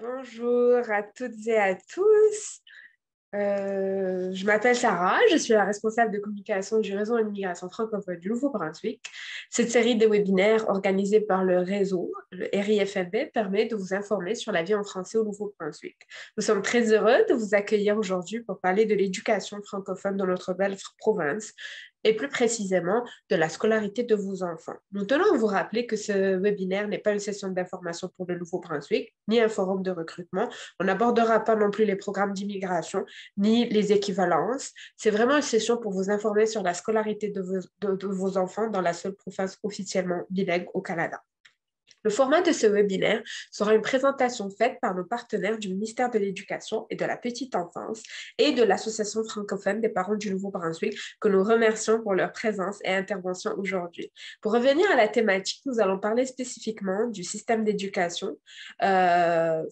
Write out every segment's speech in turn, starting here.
Bonjour à toutes et à tous. Je m'appelle Sarah, je suis la responsable de communication du réseau Immigration francophone du Nouveau-Brunswick. Cette série de webinaires organisée par le réseau, le RIFMB, permet de vous informer sur la vie en français au Nouveau-Brunswick. Nous sommes très heureux de vous accueillir aujourd'hui pour parler de l'éducation francophone dans notre belle province et plus précisément de la scolarité de vos enfants. Nous tenons à vous rappeler que ce webinaire n'est pas une session d'information pour le Nouveau-Brunswick, ni un forum de recrutement. On n'abordera pas non plus les programmes d'immigration, ni les équivalences. C'est vraiment une session pour vous informer sur la scolarité de vos enfants dans la seule province officiellement bilingue au Canada. Le format de ce webinaire sera une présentation faite par nos partenaires du ministère de l'Éducation et de la Petite Enfance et de l'Association francophone des parents du Nouveau-Brunswick, que nous remercions pour leur présence et intervention aujourd'hui. Pour revenir à la thématique, nous allons parler spécifiquement du système d'éducation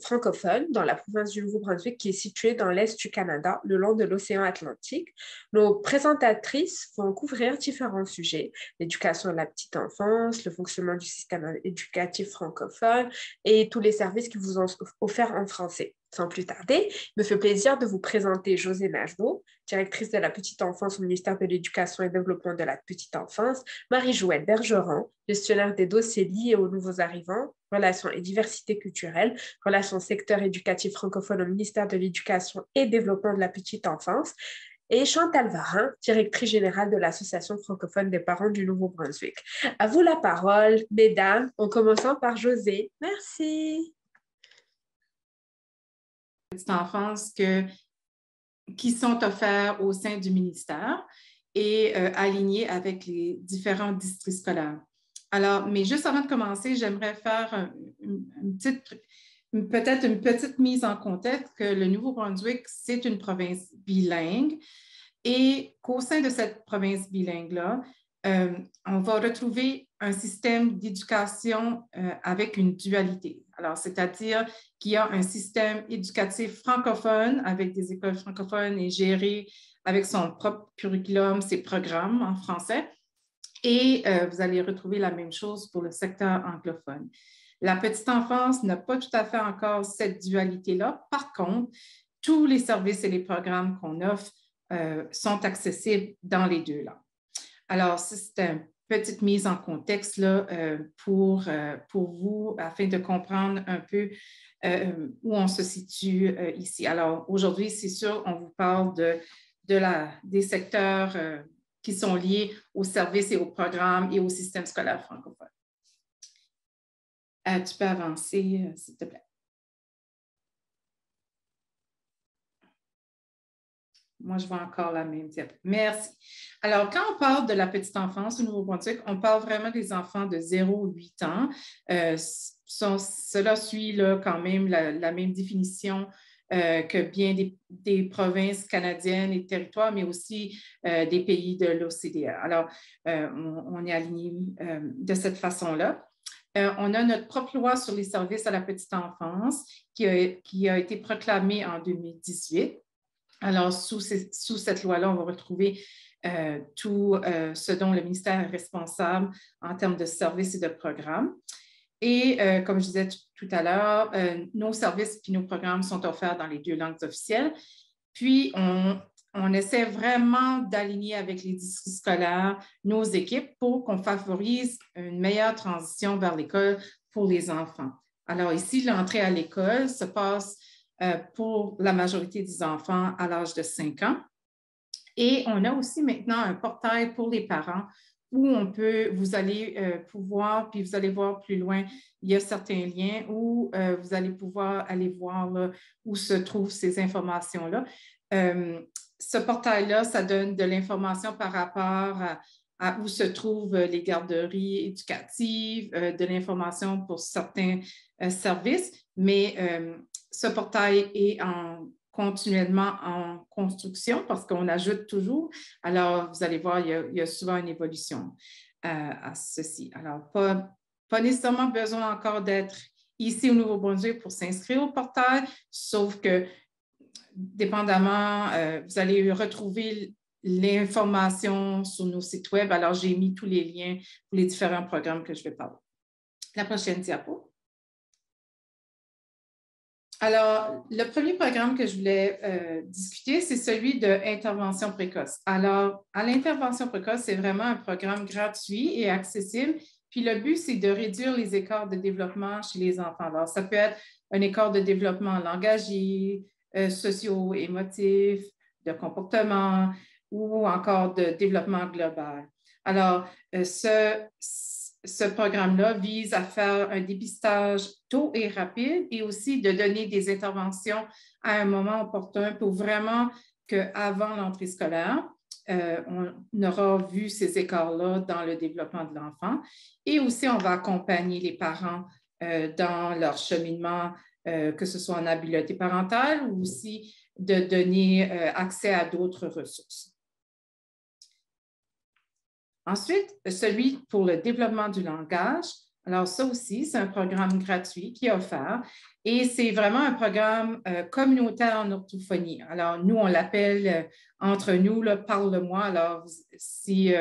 francophone dans la province du Nouveau-Brunswick qui est située dans l'est du Canada, le long de l'océan Atlantique. Nos présentatrices vont couvrir différents sujets: l'éducation de la petite enfance, le fonctionnement du système éducatif francophone et tous les services qui vous ont offerts en français. Sans plus tarder, il me fait plaisir de vous présenter Josée Nageau, directrice de la petite enfance au ministère de l'Éducation et Développement de la petite enfance, Marie-Joëlle Bergeron, gestionnaire des dossiers liés aux nouveaux arrivants, relations et diversité culturelle, relations secteur éducatif francophone au ministère de l'Éducation et Développement de la petite enfance, et Chantal Varin, directrice générale de l'Association francophone des parents du Nouveau-Brunswick. À vous la parole, mesdames, en commençant par Josée. Merci. Petite enfance qui sont offerts au sein du ministère et alignés avec les différents districts scolaires. Alors, mais juste avant de commencer, j'aimerais faire peut-être une petite mise en contexte que le Nouveau-Brunswick, c'est une province bilingue et qu'au sein de cette province bilingue-là, on va retrouver un système d'éducation avec une dualité. Alors, c'est-à-dire qu'il y a un système éducatif francophone avec des écoles francophones et géré avec son propre curriculum, ses programmes en français. Et vous allez retrouver la même chose pour le secteur anglophone. La petite enfance n'a pas tout à fait encore cette dualité-là. Par contre, tous les services et les programmes qu'on offre sont accessibles dans les deux langues. Alors, c'est une petite mise en contexte là, pour vous afin de comprendre un peu où on se situe ici. Alors, aujourd'hui, c'est sûr, on vous parle des secteurs qui sont liés aux services et aux programmes et au système scolaire francophone. Tu peux avancer, s'il te plaît. Moi, je vois encore la même diapo. Merci. Alors, quand on parle de la petite enfance au Nouveau-Brunswick, on parle vraiment des enfants de 0 à 8 ans. Cela suit là, quand même la même définition que bien des provinces canadiennes et territoires, mais aussi des pays de l'OCDE. Alors, on est aligné de cette façon-là. On a notre propre loi sur les services à la petite enfance qui a été proclamée en 2018. Alors, sous cette loi-là, on va retrouver tout ce dont le ministère est responsable en termes de services et de programmes. Et comme je disais tout à l'heure, nos services et nos programmes sont offerts dans les deux langues officielles. Puis, on essaie vraiment d'aligner avec les districts scolaires nos équipes pour qu'on favorise une meilleure transition vers l'école pour les enfants. Alors ici, l'entrée à l'école se passe pour la majorité des enfants à l'âge de 5 ans. Et on a aussi maintenant un portail pour les parents où vous allez pouvoir, puis vous allez voir plus loin, il y a certains liens où vous allez pouvoir aller voir là, où se trouvent ces informations-là. Ce portail-là, ça donne de l'information par rapport à où se trouvent les garderies éducatives, de l'information pour certains services, mais ce portail est continuellement en construction parce qu'on ajoute toujours. Alors, vous allez voir, il y a souvent une évolution à ceci. Alors, pas nécessairement besoin encore d'être ici au Nouveau-Brunswick pour s'inscrire au portail, sauf que, dépendamment, vous allez retrouver l'information sur nos sites web. Alors, j'ai mis tous les liens pour les différents programmes que je vais parler. La prochaine diapo. Alors, le premier programme que je voulais discuter, c'est celui d'intervention précoce. Alors, à l'intervention précoce, c'est vraiment un programme gratuit et accessible. Puis le but, c'est de réduire les écarts de développement chez les enfants. Alors, ça peut être un écart de développement langagier, socio-émotif, de comportement ou encore de développement global. Alors, ce programme-là vise à faire un dépistage tôt et rapide et aussi de donner des interventions à un moment opportun pour vraiment qu'avant l'entrée scolaire, on aura vu ces écarts-là dans le développement de l'enfant. Et aussi, on va accompagner les parents dans leur cheminement, que ce soit en habileté parentale ou aussi de donner accès à d'autres ressources. Ensuite, celui pour le développement du langage. Alors, ça aussi, c'est un programme gratuit qui est offert et c'est vraiment un programme communautaire en orthophonie. Alors, nous, on l'appelle entre nous, là, Parle-moi. Alors, si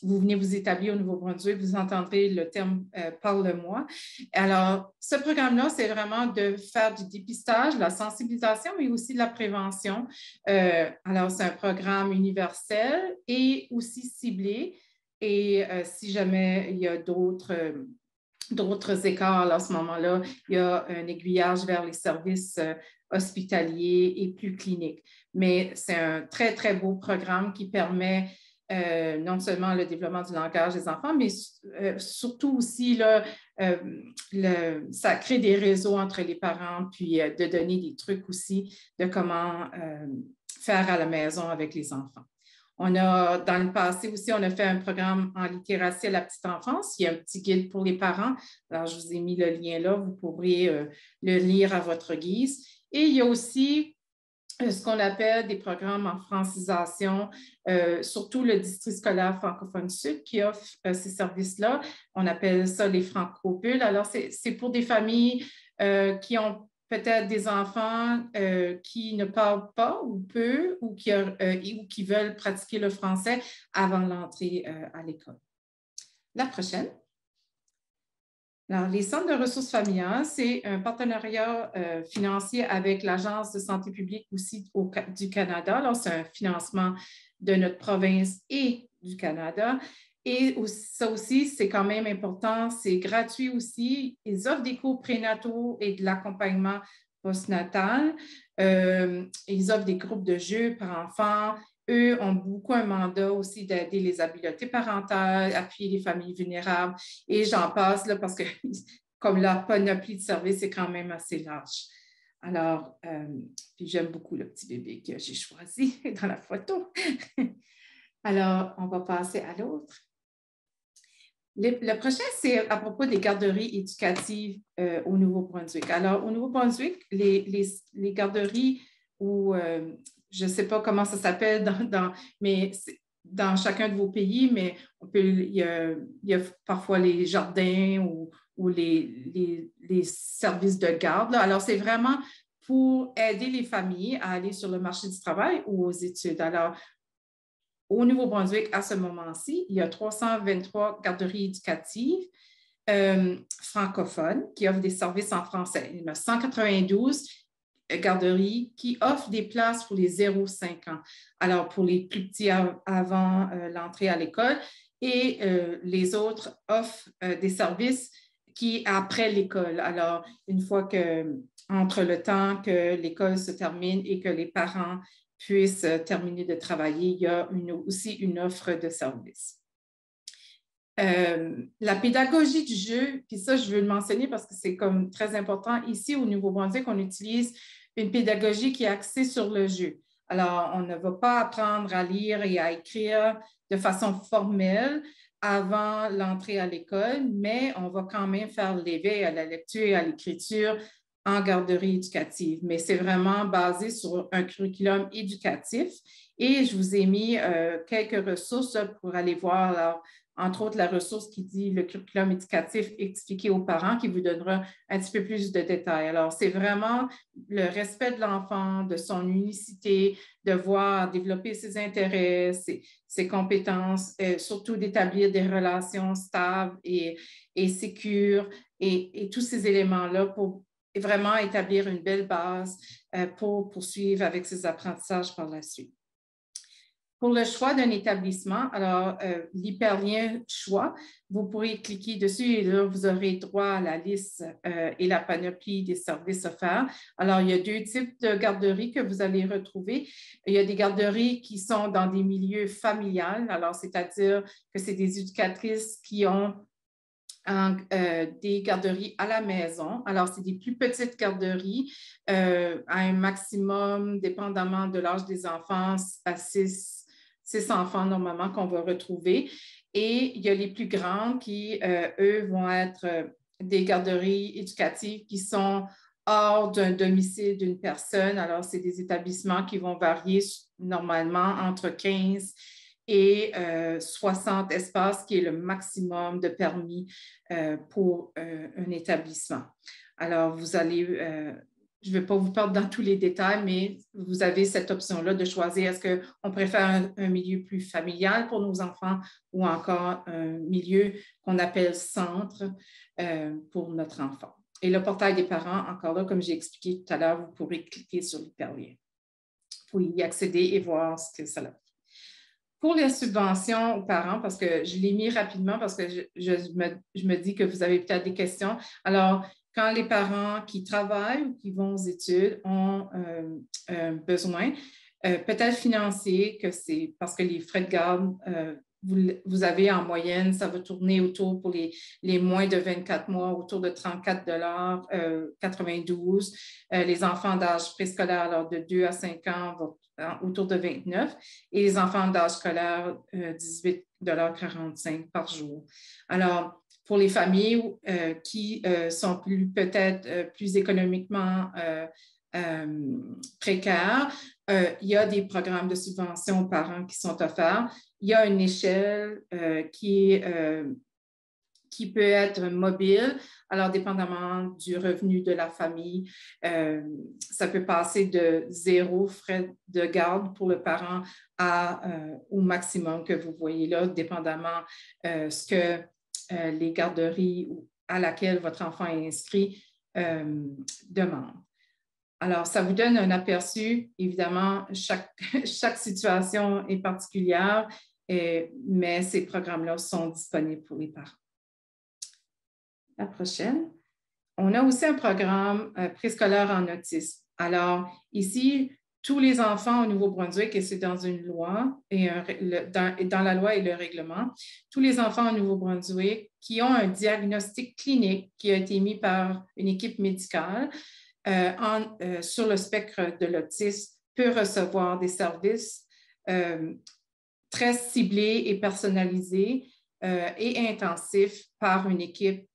vous venez vous établir au Nouveau-Brunswick, vous entendrez le terme Parle-moi. Alors, ce programme-là, c'est vraiment de faire du dépistage, de la sensibilisation, mais aussi de la prévention. Alors, c'est un programme universel et aussi ciblé. Et si jamais il y a d'autres écarts à ce moment-là, il y a un aiguillage vers les services hospitaliers et plus cliniques. Mais c'est un très, très beau programme qui permet non seulement le développement du langage des enfants, mais surtout aussi, là, ça crée des réseaux entre les parents, puis de donner des trucs aussi de comment faire à la maison avec les enfants. On a, dans le passé aussi, on a fait un programme en littératie à la petite enfance. Il y a un petit guide pour les parents. Alors, je vous ai mis le lien là. Vous pourrez le lire à votre guise. Et il y a aussi ce qu'on appelle des programmes en francisation, surtout le district scolaire francophone sud qui offre ces services-là. On appelle ça les francopulles. Alors, c'est pour des familles qui ont peut-être des enfants qui ne parlent pas ou peu ou qui veulent pratiquer le français avant l'entrée à l'école. La prochaine. Alors, les centres de ressources familiales, c'est un partenariat financier avec l'Agence de santé publique aussi du Canada. Alors, c'est un financement de notre province et du Canada. Et ça aussi, c'est quand même important, c'est gratuit aussi. Ils offrent des cours prénataux et de l'accompagnement postnatal. Ils offrent des groupes de jeux par enfants. Eux ont beaucoup un mandat aussi d'aider les habiletés parentales, appuyer les familles vulnérables. Et j'en passe là parce que comme la panoplie de services est quand même assez large. Alors, puis j'aime beaucoup le petit bébé que j'ai choisi dans la photo. Alors, on va passer à l'autre. Le prochain, c'est à propos des garderies éducatives au Nouveau-Brunswick. Alors, au Nouveau-Brunswick, les garderies où, je ne sais pas comment ça s'appelle, mais dans chacun de vos pays, mais il y a parfois les jardins ou les services de garde. Là. Alors, c'est vraiment pour aider les familles à aller sur le marché du travail ou aux études. Alors, au Nouveau-Brunswick, à ce moment-ci, il y a 323 garderies éducatives francophones qui offrent des services en français. Il y en a 192 garderies qui offrent des places pour les 0-5 ans. Alors, pour les plus petits avant l'entrée à l'école et les autres offrent des services qui après l'école. Alors, une fois entre le temps que l'école se termine et que les parents puissent terminer de travailler, il y a aussi une offre de service. La pédagogie du jeu, puis ça, je veux le mentionner parce que c'est comme très important. Ici, au Nouveau-Brunswick, on utilise une pédagogie qui est axée sur le jeu. Alors, on ne va pas apprendre à lire et à écrire de façon formelle avant l'entrée à l'école, mais on va quand même faire l'éveil à la lecture et à l'écriture en garderie éducative. Mais c'est vraiment basé sur un curriculum éducatif et je vous ai mis quelques ressources pour aller voir, alors, entre autres, la ressource qui dit le curriculum éducatif expliqué aux parents qui vous donnera un petit peu plus de détails. Alors, c'est vraiment le respect de l'enfant, de son unicité, de voir développer ses intérêts, ses compétences, surtout d'établir des relations stables et sécures et tous ces éléments-là pour vraiment établir une belle base pour poursuivre avec ses apprentissages par la suite. Pour le choix d'un établissement, alors l'hyperlien choix, vous pourrez cliquer dessus et là, vous aurez droit à la liste et la panoplie des services offerts. Alors, il y a 2 types de garderies que vous allez retrouver. Il y a des garderies qui sont dans des milieux familiales, alors c'est-à-dire que c'est des éducatrices qui ont des garderies à la maison. Alors, c'est des plus petites garderies à un maximum, dépendamment de l'âge des enfants, à 6 enfants normalement qu'on va retrouver. Et il y a les plus grandes qui, eux, vont être des garderies éducatives qui sont hors d'un domicile d'une personne. Alors, c'est des établissements qui vont varier normalement entre 15 et 60 espaces, qui est le maximum de permis pour un établissement. Alors, vous allez, je ne vais pas vous perdre dans tous les détails, mais vous avez cette option-là de choisir est-ce qu'on préfère un milieu plus familial pour nos enfants ou encore un milieu qu'on appelle centre pour notre enfant. Et le portail des parents, encore là, comme j'ai expliqué tout à l'heure, vous pourrez cliquer sur l'hyperlien pour y accéder et voir ce que ça a. Pour les subventions aux parents, parce que je l'ai mis rapidement parce que je me dis que vous avez peut-être des questions. Alors, quand les parents qui travaillent ou qui vont aux études ont besoin, peut-être financier, que c'est parce que les frais de garde, vous avez en moyenne, ça va tourner autour pour les moins de 24 mois, autour de 34,92 $. Les enfants d'âge préscolaire, alors de 2 à 5 ans, vont autour de 29 et les enfants d'âge scolaire, 18,45 $ par jour. Alors, pour les familles qui sont peut-être plus économiquement précaires, il y a des programmes de subvention aux parents qui sont offerts. Il y a une échelle qui peut être mobile. Alors, dépendamment du revenu de la famille, ça peut passer de 0 frais de garde pour le parent au maximum que vous voyez là, dépendamment ce que les garderies à laquelle votre enfant est inscrit demandent. Alors, ça vous donne un aperçu. Évidemment, chaque situation est particulière, mais ces programmes-là sont disponibles pour les parents. La prochaine. On a aussi un programme préscolaire en autisme. Alors, ici, tous les enfants au Nouveau-Brunswick, et c'est dans une loi, et dans la loi et le règlement, tous les enfants au Nouveau-Brunswick qui ont un diagnostic clinique qui a été mis par une équipe médicale sur le spectre de l'autisme peuvent recevoir des services très ciblés et personnalisés et intensifs par une équipe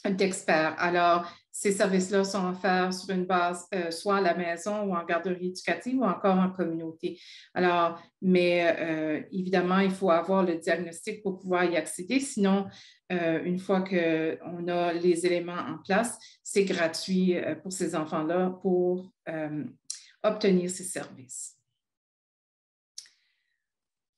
d'experts. Alors, ces services-là sont offerts sur une base soit à la maison ou en garderie éducative ou encore en communauté. Alors, mais évidemment, il faut avoir le diagnostic pour pouvoir y accéder. Sinon, une fois qu'on a les éléments en place, c'est gratuit pour ces enfants-là pour obtenir ces services.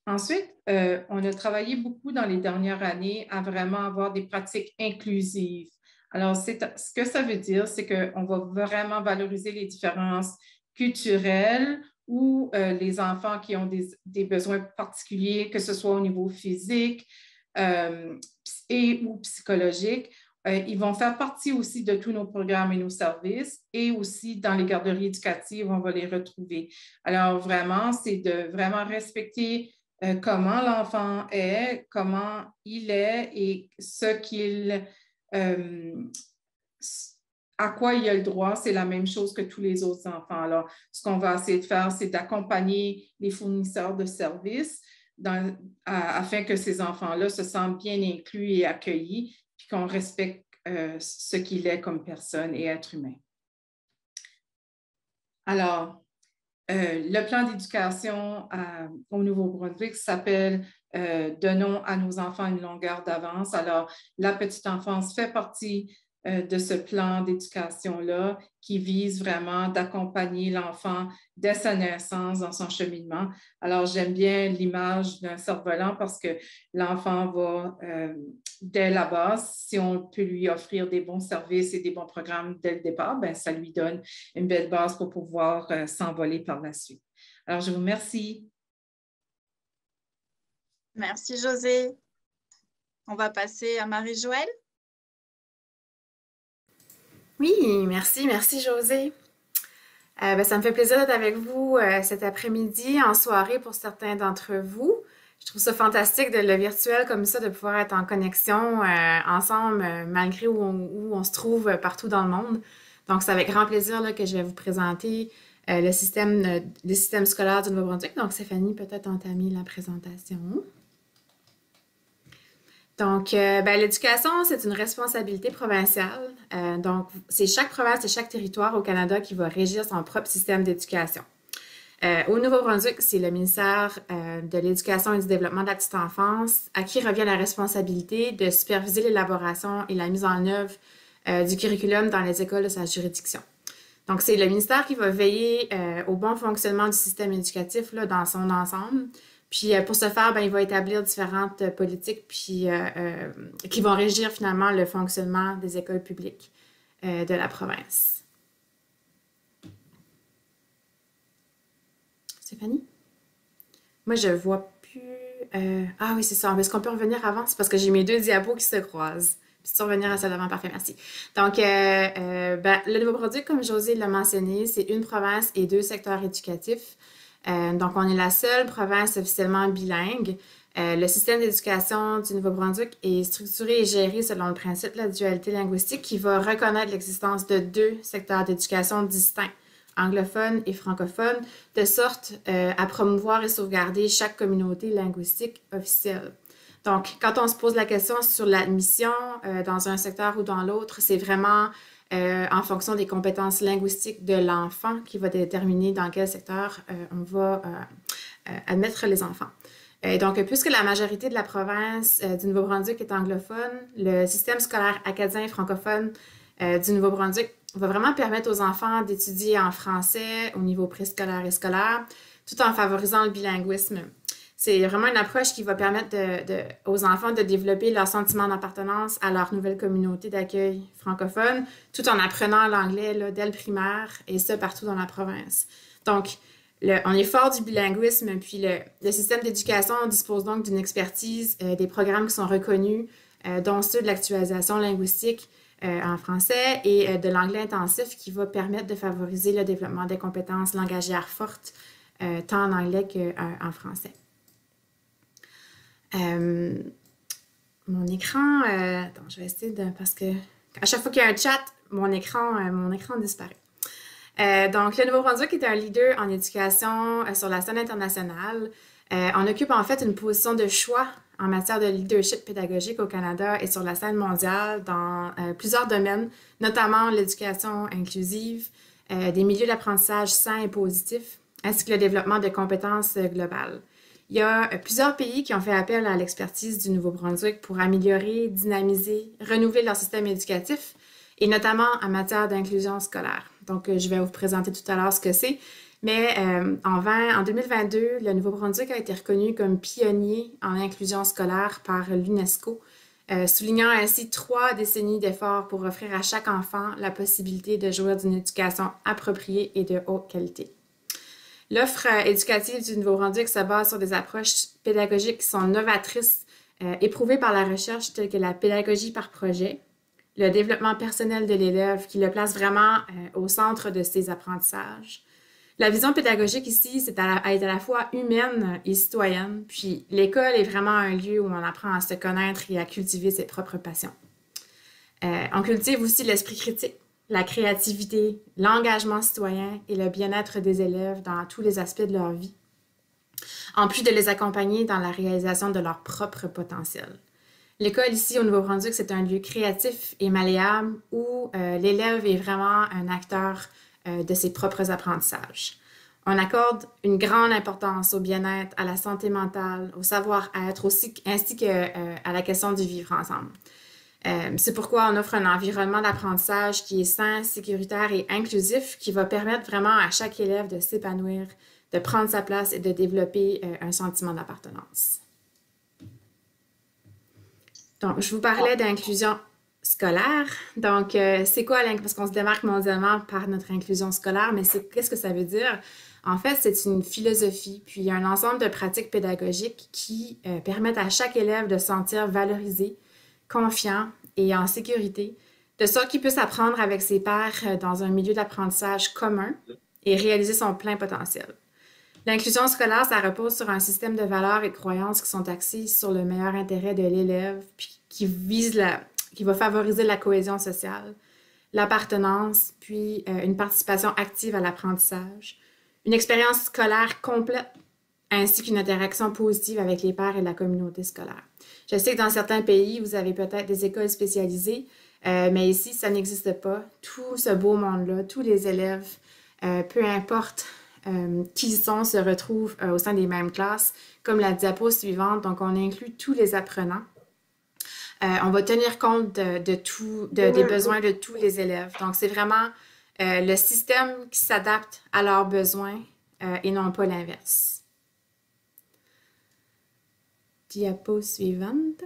Ensuite, on a travaillé beaucoup dans les dernières années à vraiment avoir des pratiques inclusives. Alors, ce que ça veut dire, c'est qu'on va vraiment valoriser les différences culturelles ou les enfants qui ont des besoins particuliers, que ce soit au niveau physique ou psychologique. Ils vont faire partie aussi de tous nos programmes et nos services et aussi dans les garderies éducatives, on va les retrouver. Alors, vraiment, c'est de vraiment respecter comment l'enfant est, comment il est et ce qu'il, à quoi il a le droit, c'est la même chose que tous les autres enfants. Alors, ce qu'on va essayer de faire, c'est d'accompagner les fournisseurs de services afin que ces enfants-là se sentent bien inclus et accueillis, puis qu'on respecte ce qu'il est comme personne et être humain. Alors, le plan d'éducation au Nouveau-Brunswick s'appelle « Donnons à nos enfants une longueur d'avance ». Alors, la petite enfance fait partie de ce plan d'éducation-là qui vise vraiment d'accompagner l'enfant dès sa naissance dans son cheminement. Alors, j'aime bien l'image d'un cerf-volant parce que l'enfant va, dès la base, si on peut lui offrir des bons services et des bons programmes dès le départ, bien, ça lui donne une belle base pour pouvoir s'envoler par la suite. Alors, je vous remercie. Merci, Josée. On va passer à Marie-Joëlle. Oui, merci Josée. Ça me fait plaisir d'être avec vous cet après-midi, en soirée pour certains d'entre vous. Je trouve ça fantastique de le virtuel comme ça, de pouvoir être en connexion ensemble, malgré où on se trouve partout dans le monde. Donc, c'est avec grand plaisir là, que je vais vous présenter le système scolaire du Nouveau-Brunswick. Donc, Stéphanie, peut-être entamer la présentation. Donc, l'éducation, c'est une responsabilité provinciale. Donc, c'est chaque province et chaque territoire au Canada qui va régir son propre système d'éducation. Au Nouveau-Brunswick, c'est le ministère de l'Éducation et du Développement de la petite enfance à qui revient la responsabilité de superviser l'élaboration et la mise en œuvre du curriculum dans les écoles de sa juridiction. Donc, c'est le ministère qui va veiller au bon fonctionnement du système éducatif là, dans son ensemble. Puis pour ce faire, il va établir différentes politiques qui vont régir finalement le fonctionnement des écoles publiques de la province. Stéphanie? Moi, je vois plus... Ah oui, c'est ça. Est-ce qu'on peut revenir avant? C'est parce que j'ai mes deux diapos qui se croisent. Puis tu peux revenir à ça devant, parfait, merci. Donc, le Nouveau-Brunswick, comme Josée l'a mentionné, c'est une province et deux secteurs éducatifs. Donc, on est la seule province officiellement bilingue. Le système d'éducation du Nouveau-Brunswick est structuré et géré selon le principe de la dualité linguistique qui va reconnaître l'existence de deux secteurs d'éducation distincts, anglophones et francophones, de sorte à promouvoir et sauvegarder chaque communauté linguistique officielle. Donc, quand on se pose la question sur l'admission dans un secteur ou dans l'autre, c'est vraiment en fonction des compétences linguistiques de l'enfant qui va déterminer dans quel secteur on va admettre les enfants. Donc, puisque la majorité de la province du Nouveau-Brunswick est anglophone, le système scolaire acadien et francophone du Nouveau-Brunswick va vraiment permettre aux enfants d'étudier en français au niveau préscolaire et scolaire, tout en favorisant le bilinguisme. C'est vraiment une approche qui va permettre aux enfants de développer leur sentiment d'appartenance à leur nouvelle communauté d'accueil francophone, tout en apprenant l'anglais dès le primaire, et ça partout dans la province. Donc, on est fort du bilinguisme, puis le système d'éducation dispose donc d'une expertise, des programmes qui sont reconnus, dont ceux de l'actualisation linguistique en français et de l'anglais intensif qui va permettre de favoriser le développement des compétences langagières fortes, tant en anglais qu'en français. Mon écran, attends, je vais essayer parce que à chaque fois qu'il y a un chat, mon écran disparaît. Donc, le Nouveau-Brunswick est un leader en éducation sur la scène internationale. On occupe en fait une position de choix en matière de leadership pédagogique au Canada et sur la scène mondiale dans plusieurs domaines, notamment l'éducation inclusive, des milieux d'apprentissage sains et positifs, ainsi que le développement de compétences globales. Il y a plusieurs pays qui ont fait appel à l'expertise du Nouveau-Brunswick pour améliorer, dynamiser, renouveler leur système éducatif, et notamment en matière d'inclusion scolaire. Donc, je vais vous présenter tout à l'heure ce que c'est. Mais en 2022, le Nouveau-Brunswick a été reconnu comme pionnier en inclusion scolaire par l'UNESCO, soulignant ainsi 3 décennies d'efforts pour offrir à chaque enfant la possibilité de jouir d'une éducation appropriée et de haute qualité. L'offre éducative du Nouveau-Brunswick se base sur des approches pédagogiques qui sont novatrices, éprouvées par la recherche, telles que la pédagogie par projet, le développement personnel de l'élève qui le place vraiment au centre de ses apprentissages. La vision pédagogique ici, c'est à être à la fois humaine et citoyenne, puis l'école est vraiment un lieu où on apprend à se connaître et à cultiver ses propres passions. On cultive aussi l'esprit critique, la créativité, l'engagement citoyen et le bien-être des élèves dans tous les aspects de leur vie, en plus de les accompagner dans la réalisation de leur propre potentiel. L'école ici au Nouveau-Brunswick, c'est un lieu créatif et malléable où l'élève est vraiment un acteur de ses propres apprentissages. On accorde une grande importance au bien-être, à la santé mentale, au savoir-être aussi, ainsi qu'à la question du vivre ensemble. C'est pourquoi on offre un environnement d'apprentissage qui est sain, sécuritaire et inclusif, qui va permettre vraiment à chaque élève de s'épanouir, de prendre sa place et de développer un sentiment d'appartenance. Donc, je vous parlais d'inclusion scolaire. Donc, c'est quoi l'inclusion? Parce qu'on se démarque mondialement par notre inclusion scolaire, mais qu'est-ce que ça veut dire? En fait, c'est une philosophie, puis un ensemble de pratiques pédagogiques qui permettent à chaque élève de se sentir valorisé, confiant et en sécurité, de sorte qu'il puisse apprendre avec ses pairs dans un milieu d'apprentissage commun et réaliser son plein potentiel. L'inclusion scolaire, ça repose sur un système de valeurs et de croyances qui sont axées sur le meilleur intérêt de l'élève, puis qui va favoriser la cohésion sociale, l'appartenance, puis une participation active à l'apprentissage, une expérience scolaire complète, ainsi qu'une interaction positive avec les pairs et la communauté scolaire. Je sais que dans certains pays, vous avez peut-être des écoles spécialisées, mais ici, ça n'existe pas. Tout ce beau monde-là, tous les élèves, peu importe qui ils sont, se retrouvent au sein des mêmes classes, comme la diapo suivante. Donc, on inclut tous les apprenants. On va tenir compte des besoins de tous les élèves. Donc, c'est vraiment le système qui s'adapte à leurs besoins et non pas l'inverse. Diapo suivante.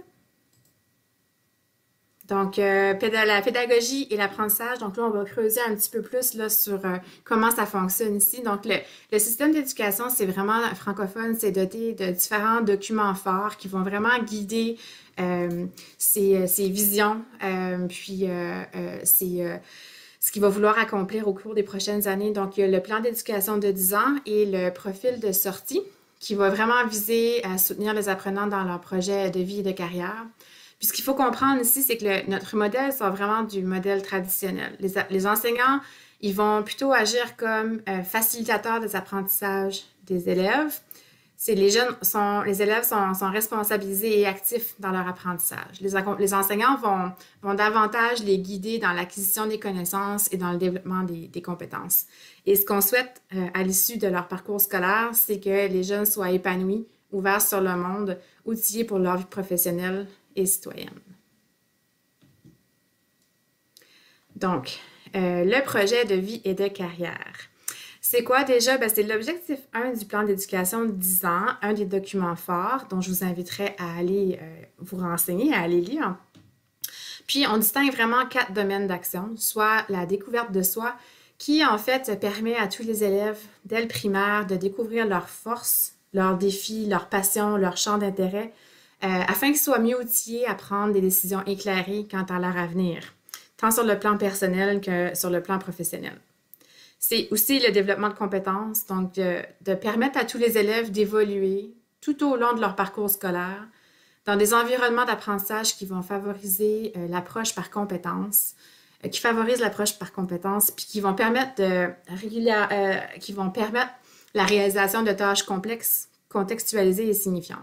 Donc, la pédagogie et l'apprentissage. Donc là, on va creuser un petit peu plus là, sur comment ça fonctionne ici. Donc, le système d'éducation, c'est vraiment francophone, c'est doté de différents documents forts qui vont vraiment guider ses visions, ce qu'il va vouloir accomplir au cours des prochaines années. Donc, il y a le plan d'éducation de 10 ans et le profil de sortie qui va vraiment viser à soutenir les apprenants dans leur projet de vie et de carrière. Puis ce qu'il faut comprendre ici, c'est que notre modèle sort vraiment du modèle traditionnel. Les enseignants, ils vont plutôt agir comme facilitateurs des apprentissages des élèves. Les élèves sont responsabilisés et actifs dans leur apprentissage. Les enseignants vont davantage les guider dans l'acquisition des connaissances et dans le développement des compétences. Et ce qu'on souhaite à l'issue de leur parcours scolaire, c'est que les jeunes soient épanouis, ouverts sur le monde, outillés pour leur vie professionnelle et citoyenne. Donc, le projet de vie et de carrière. C'est quoi déjà? C'est l'objectif 1 du plan d'éducation de 10 ans, un des documents forts dont je vous inviterai à aller vous renseigner, à aller lire. Puis, on distingue vraiment 4 domaines d'action, soit la découverte de soi, qui en fait permet à tous les élèves dès le primaire de découvrir leurs forces, leurs défis, leurs passions, leurs champs d'intérêt, afin qu'ils soient mieux outillés à prendre des décisions éclairées quant à leur avenir, tant sur le plan personnel que sur le plan professionnel. C'est aussi le développement de compétences, donc de permettre à tous les élèves d'évoluer tout au long de leur parcours scolaire dans des environnements d'apprentissage qui vont favoriser l'approche par compétences, puis qui vont permettre la réalisation de tâches complexes, contextualisées et signifiantes.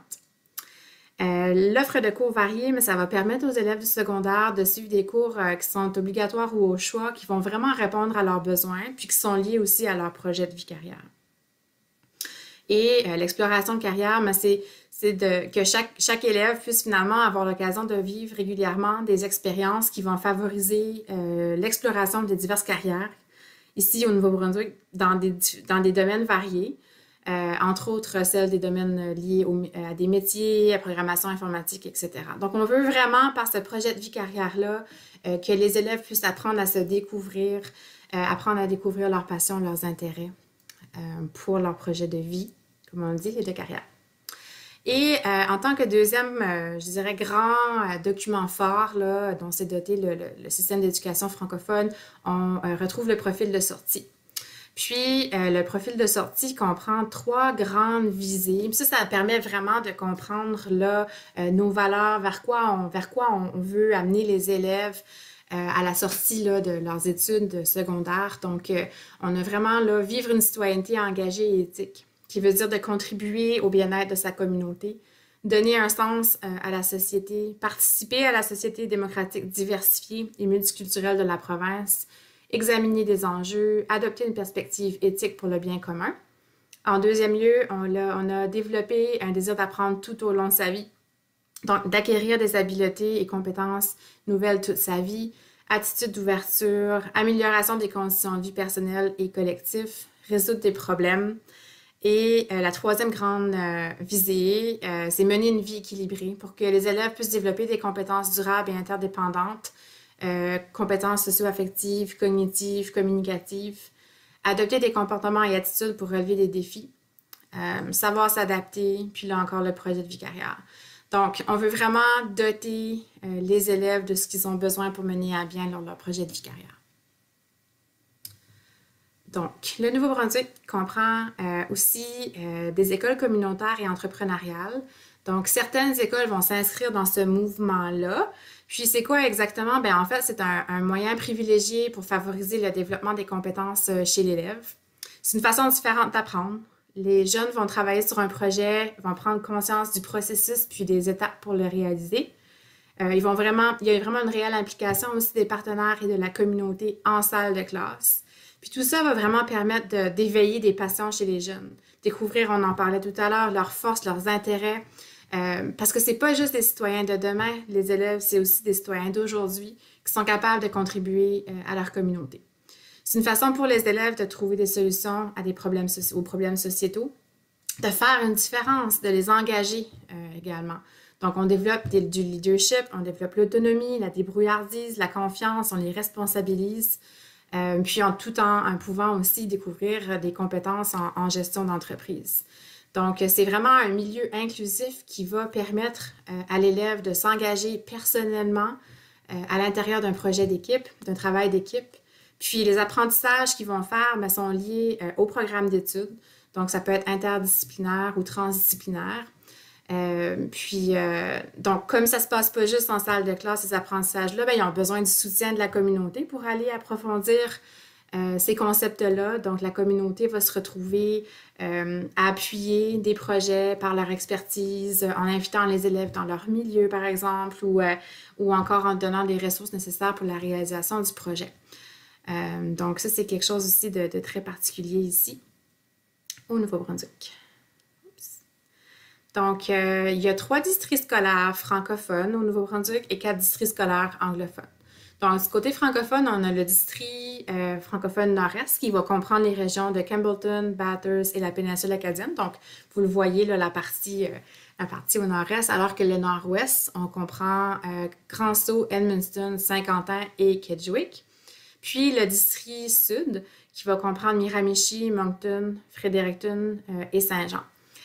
L'offre de cours variée, mais ça va permettre aux élèves du secondaire de suivre des cours qui sont obligatoires ou au choix, qui vont vraiment répondre à leurs besoins, puis qui sont liés aussi à leur projet de vie carrière. Et l'exploration de carrière, c'est que chaque élève puisse finalement avoir l'occasion de vivre régulièrement des expériences qui vont favoriser l'exploration des diverses carrières, ici au Nouveau-Brunswick, dans des domaines variés. Entre autres celles des domaines liés à des métiers, à programmation informatique, etc. Donc, on veut vraiment, par ce projet de vie carrière-là, que les élèves puissent apprendre à se découvrir, apprendre à découvrir leurs passions, leurs intérêts pour leur projet de vie, comme on dit, et de carrière. Et en tant que deuxième, je dirais, grand document fort là, dont s'est doté le système d'éducation francophone, on retrouve le profil de sortie. Puis, le profil de sortie comprend 3 grandes visées. Puis ça permet vraiment de comprendre là, nos valeurs, vers quoi on veut amener les élèves à la sortie là, de leurs études secondaires. Donc, on a vraiment là, vivre une citoyenneté engagée et éthique, qui veut dire de contribuer au bien-être de sa communauté, donner un sens à la société, participer à la société démocratique diversifiée et multiculturelle de la province, examiner des enjeux, adopter une perspective éthique pour le bien commun. En deuxième lieu, on a développé un désir d'apprendre tout au long de sa vie, Donc, d'acquérir des habiletés et compétences nouvelles toute sa vie, attitude d'ouverture, amélioration des conditions de vie personnelles et collectives, résoudre des problèmes. Et la troisième grande visée, c'est mener une vie équilibrée pour que les élèves puissent développer des compétences durables et interdépendantes, compétences socio-affectives, cognitives, communicatives, adopter des comportements et attitudes pour relever des défis, savoir s'adapter, puis là encore le projet de vie carrière. Donc, on veut vraiment doter les élèves de ce qu'ils ont besoin pour mener à bien leur projet de vie carrière. Donc, le Nouveau-Brunswick comprend aussi des écoles communautaires et entrepreneuriales. Donc, certaines écoles vont s'inscrire dans ce mouvement-là. Puis, c'est quoi exactement? Bien, en fait, c'est un moyen privilégié pour favoriser le développement des compétences chez l'élève. C'est une façon différente d'apprendre. Les jeunes vont travailler sur un projet, vont prendre conscience du processus puis des étapes pour le réaliser. Il y a vraiment une réelle implication aussi des partenaires et de la communauté en salle de classe. Puis tout ça va vraiment permettre d'éveiller des passions chez les jeunes, découvrir, on en parlait tout à l'heure, leurs forces, leurs intérêts, parce que c'est pas juste des citoyens de demain, les élèves, c'est aussi des citoyens d'aujourd'hui qui sont capables de contribuer à leur communauté. C'est une façon pour les élèves de trouver des solutions à aux problèmes sociétaux, de faire une différence, de les engager également. Donc, on développe du leadership, on développe l'autonomie, la débrouillardise, la confiance, on les responsabilise, puis tout en pouvant aussi découvrir des compétences en gestion d'entreprise. Donc, c'est vraiment un milieu inclusif qui va permettre à l'élève de s'engager personnellement à l'intérieur d'un projet d'équipe, d'un travail d'équipe. Puis, les apprentissages qu'ils vont faire sont liés au programme d'études. Donc, ça peut être interdisciplinaire ou transdisciplinaire. Donc, comme ça ne se passe pas juste en salle de classe, ces apprentissages-là, ils ont besoin du soutien de la communauté pour aller approfondir ces concepts-là. Donc, la communauté va se retrouver à appuyer des projets par leur expertise, en invitant les élèves dans leur milieu, par exemple, ou encore en donnant les ressources nécessaires pour la réalisation du projet. Donc, ça, c'est quelque chose aussi de très particulier ici, au Nouveau-Brunswick. Donc, il y a 3 districts scolaires francophones au Nouveau-Brunswick et 4 districts scolaires anglophones. Donc, du côté francophone, on a le district francophone nord-est qui va comprendre les régions de Campbellton, Bathurst et la péninsule acadienne. Donc, vous le voyez, là, la partie au nord-est, alors que le nord-ouest, on comprend Grand-Sault, Edmundston, Saint-Quentin et Kedgewick. Puis, le district sud qui va comprendre Miramichi, Moncton, Fredericton et Saint-Jean.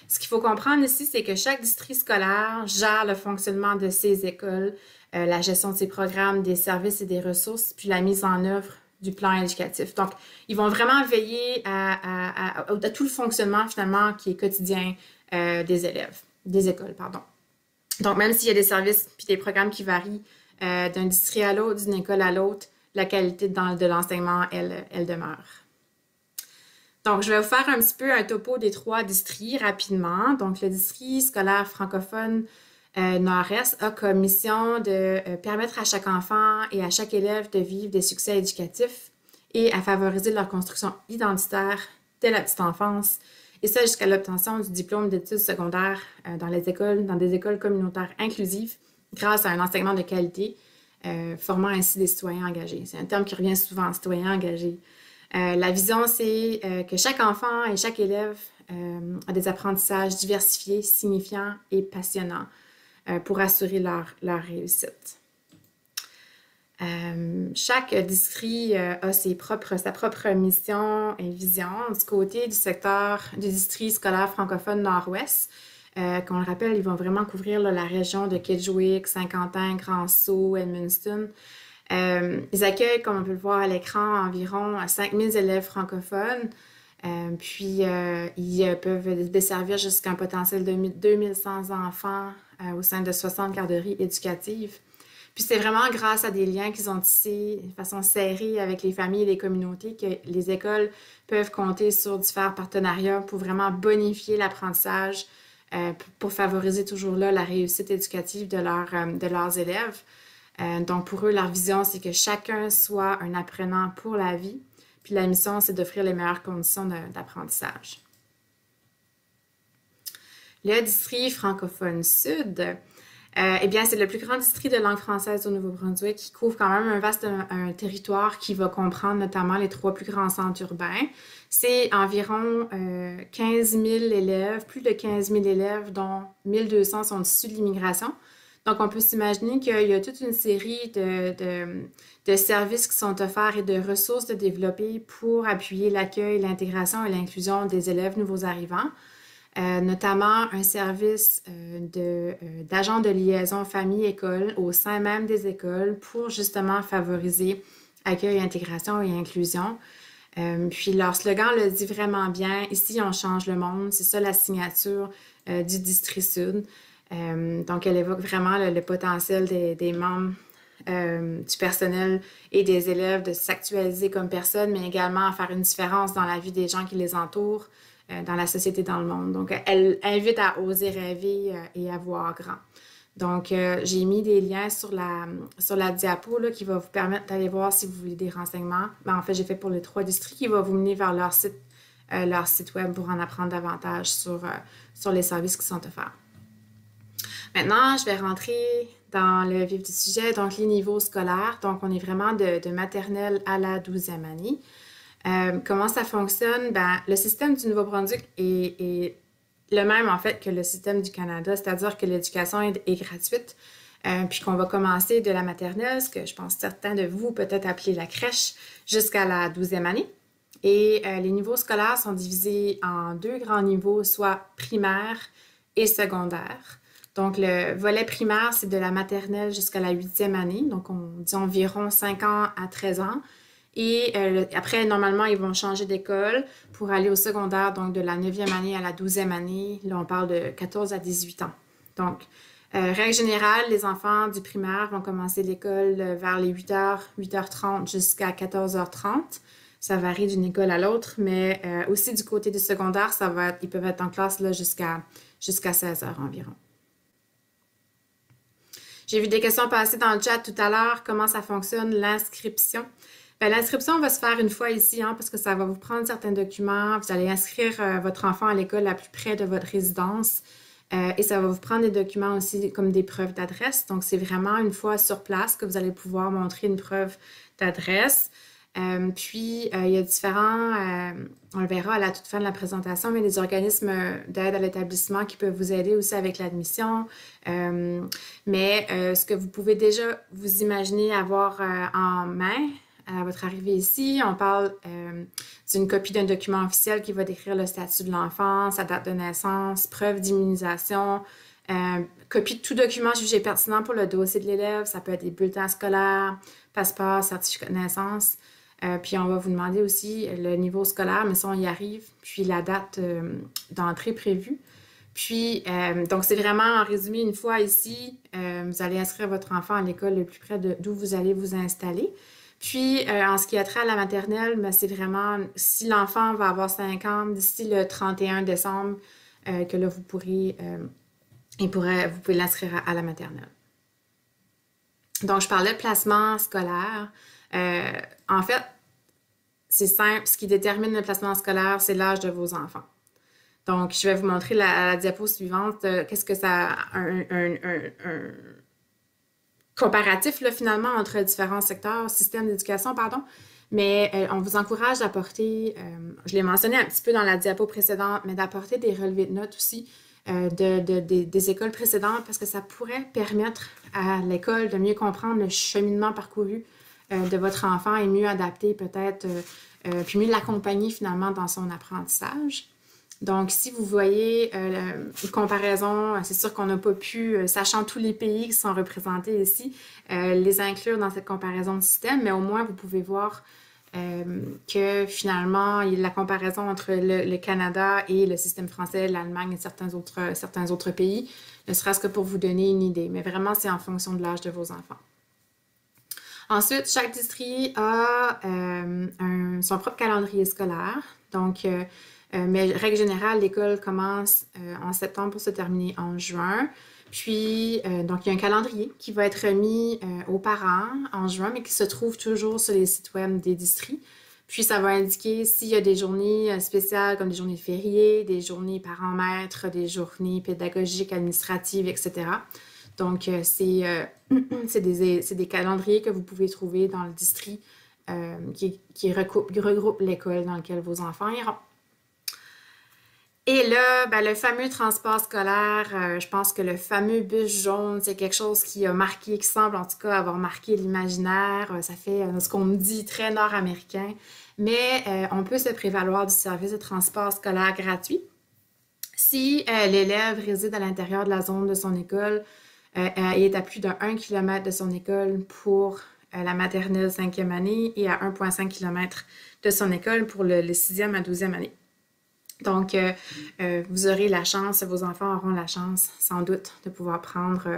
Ce qu'il faut comprendre ici, c'est que chaque district scolaire gère le fonctionnement de ses écoles, la gestion de ses programmes, des services et des ressources, puis la mise en œuvre du plan éducatif. Donc, ils vont vraiment veiller à tout le fonctionnement, finalement, qui est quotidien des écoles, pardon. Donc, même s'il y a des services puis des programmes qui varient d'un district à l'autre, d'une école à l'autre, la qualité de l'enseignement, elle demeure. Donc, je vais vous faire un petit peu un topo des 3 districts rapidement. Donc, le district scolaire francophone Nord-Est a comme mission de permettre à chaque enfant et à chaque élève de vivre des succès éducatifs et à favoriser leur construction identitaire dès la petite enfance, et ça jusqu'à l'obtention du diplôme d'études secondaires dans des écoles communautaires inclusives grâce à un enseignement de qualité, formant ainsi des citoyens engagés. C'est un terme qui revient souvent, citoyens engagés. La vision, c'est que chaque enfant et chaque élève a des apprentissages diversifiés, signifiants et passionnants pour assurer leur réussite. Chaque district a sa propre mission et vision. Du côté du district scolaire francophone Nord-Ouest, qu'on le rappelle, ils vont vraiment couvrir la région de Kedgewick, Saint-Quentin, Grand-Sault, Edmundston. Ils accueillent, comme on peut le voir à l'écran, environ 5000 élèves francophones. Puis, ils peuvent desservir jusqu'à un potentiel de 2100 enfants au sein de 60 garderies éducatives. Puis, c'est vraiment grâce à des liens qu'ils ont tissés de façon serrée avec les familles et les communautés que les écoles peuvent compter sur différents partenariats pour vraiment bonifier l'apprentissage, pour favoriser toujours là la réussite éducative de leurs élèves. Donc, pour eux, leur vision, c'est que chacun soit un apprenant pour la vie. Puis la mission, c'est d'offrir les meilleures conditions d'apprentissage. Le district francophone sud, Eh bien, c'est le plus grand district de langue française au Nouveau-Brunswick qui couvre quand même un territoire qui va comprendre notamment les 3 plus grands centres urbains. C'est environ 15 000 élèves, plus de 15 000 élèves, dont 1 200 sont issus de l'immigration. Donc, on peut s'imaginer qu'il y a toute une série de services qui sont offerts et de ressources de développer pour appuyer l'accueil, l'intégration et l'inclusion des élèves nouveaux arrivants. Notamment un service d'agent de liaison famille-école au sein même des écoles pour justement favoriser accueil, intégration et inclusion. Puis leur slogan le dit vraiment bien, ici on change le monde, c'est ça la signature du District Sud. Donc elle évoque vraiment le potentiel des membres du personnel et des élèves de s'actualiser comme personne, mais également à faire une différence dans la vie des gens qui les entourent, dans la société, dans le monde. Donc, elle invite à oser rêver et à voir grand. Donc, j'ai mis des liens sur la diapo là, qui va vous permettre d'aller voir si vous voulez des renseignements. Ben, en fait, j'ai fait pour les 3 districts qui va vous mener vers leur site web pour en apprendre davantage sur les services qui sont offerts. Maintenant, je vais rentrer dans le vif du sujet, donc les niveaux scolaires. Donc, on est vraiment de maternelle à la 12e année. Comment ça fonctionne? Ben, le système du Nouveau-Brunswick est le même en fait que le système du Canada, c'est-à-dire que l'éducation est gratuite, puis qu'on va commencer de la maternelle, ce que je pense certains de vous peut-être appeler la crèche, jusqu'à la 12e année. Et les niveaux scolaires sont divisés en 2 grands niveaux, soit primaire et secondaire. Donc, le volet primaire, c'est de la maternelle jusqu'à la 8e année, donc on dit environ 5 ans à 13 ans. Et après, normalement, ils vont changer d'école pour aller au secondaire, donc de la 9e année à la 12e année. Là, on parle de 14 à 18 ans. Donc, règle générale, les enfants du primaire vont commencer l'école vers les 8h, 8h30 jusqu'à 14h30. Ça varie d'une école à l'autre, mais aussi du côté du secondaire, ils peuvent être en classe là, jusqu'à 16h environ. J'ai vu des questions passer dans le chat tout à l'heure. Comment ça fonctionne, l'inscription? Bien, l'inscription va se faire une fois ici, hein, parce que ça va vous prendre certains documents. Vous allez inscrire votre enfant à l'école la plus près de votre résidence et ça va vous prendre des documents aussi comme des preuves d'adresse. Donc, c'est vraiment une fois sur place que vous allez pouvoir montrer une preuve d'adresse. Puis, il y a différents, on le verra à la toute fin de la présentation, mais des organismes d'aide à l'établissement qui peuvent vous aider aussi avec l'admission. Mais ce que vous pouvez déjà vous imaginer avoir en main à votre arrivée ici, on parle d'une copie d'un document officiel qui va décrire le statut de l'enfant, sa date de naissance, preuve d'immunisation, copie de tout document jugé pertinent pour le dossier de l'élève. Ça peut être des bulletins scolaires, passeport, certificat de naissance. Puis on va vous demander aussi le niveau scolaire, mais ça, on y arrive, puis la date d'entrée prévue. Puis, donc, c'est vraiment en résumé, une fois ici, vous allez inscrire votre enfant à l'école le plus près d'où vous allez vous installer. Puis, en ce qui a trait à la maternelle, ben, c'est vraiment, si l'enfant va avoir 5 ans, d'ici le 31 décembre, que là, vous pouvez l'inscrire à la maternelle. Donc, je parlais de placement scolaire. En fait, c'est simple. Ce qui détermine le placement scolaire, c'est l'âge de vos enfants. Donc, je vais vous montrer la diapo suivante. Qu'est-ce que ça... un comparatif, là, finalement, entre différents secteurs, systèmes d'éducation, pardon. Mais on vous encourage d'apporter, je l'ai mentionné un petit peu dans la diapo précédente, mais d'apporter des relevés de notes aussi des écoles précédentes parce que ça pourrait permettre à l'école de mieux comprendre le cheminement parcouru de votre enfant et mieux adapter peut-être, puis mieux l'accompagner finalement dans son apprentissage. Donc, si vous voyez une comparaison, c'est sûr qu'on n'a pas pu, sachant tous les pays qui sont représentés ici, les inclure dans cette comparaison de système, mais au moins vous pouvez voir que finalement, la comparaison entre le Canada et le système français, l'Allemagne et certains autres pays, ne serait-ce que pour vous donner une idée. Mais vraiment, c'est en fonction de l'âge de vos enfants. Ensuite, chaque district a son propre calendrier scolaire. Donc, mais règle générale, l'école commence en septembre pour se terminer en juin. Puis, donc, il y a un calendrier qui va être remis aux parents en juin, mais qui se trouve toujours sur les sites web des districts. Puis, ça va indiquer s'il y a des journées spéciales comme des journées fériées, des journées parents-maîtres, des journées pédagogiques, administratives, etc. Donc, c'est des calendriers que vous pouvez trouver dans le district qui regroupe l'école dans laquelle vos enfants iront. Et là, ben, le fameux transport scolaire, je pense que le fameux bus jaune, c'est quelque chose qui a marqué, qui semble en tout cas avoir marqué l'imaginaire. Ça fait ce qu'on me dit très nord-américain, mais on peut se prévaloir du service de transport scolaire gratuit si l'élève réside à l'intérieur de la zone de son école et est à plus de 1 km de son école pour la maternelle 5e année et à 1,5 km de son école pour le 6e à 12e année. Donc, vous aurez la chance, vos enfants auront la chance, sans doute, de pouvoir prendre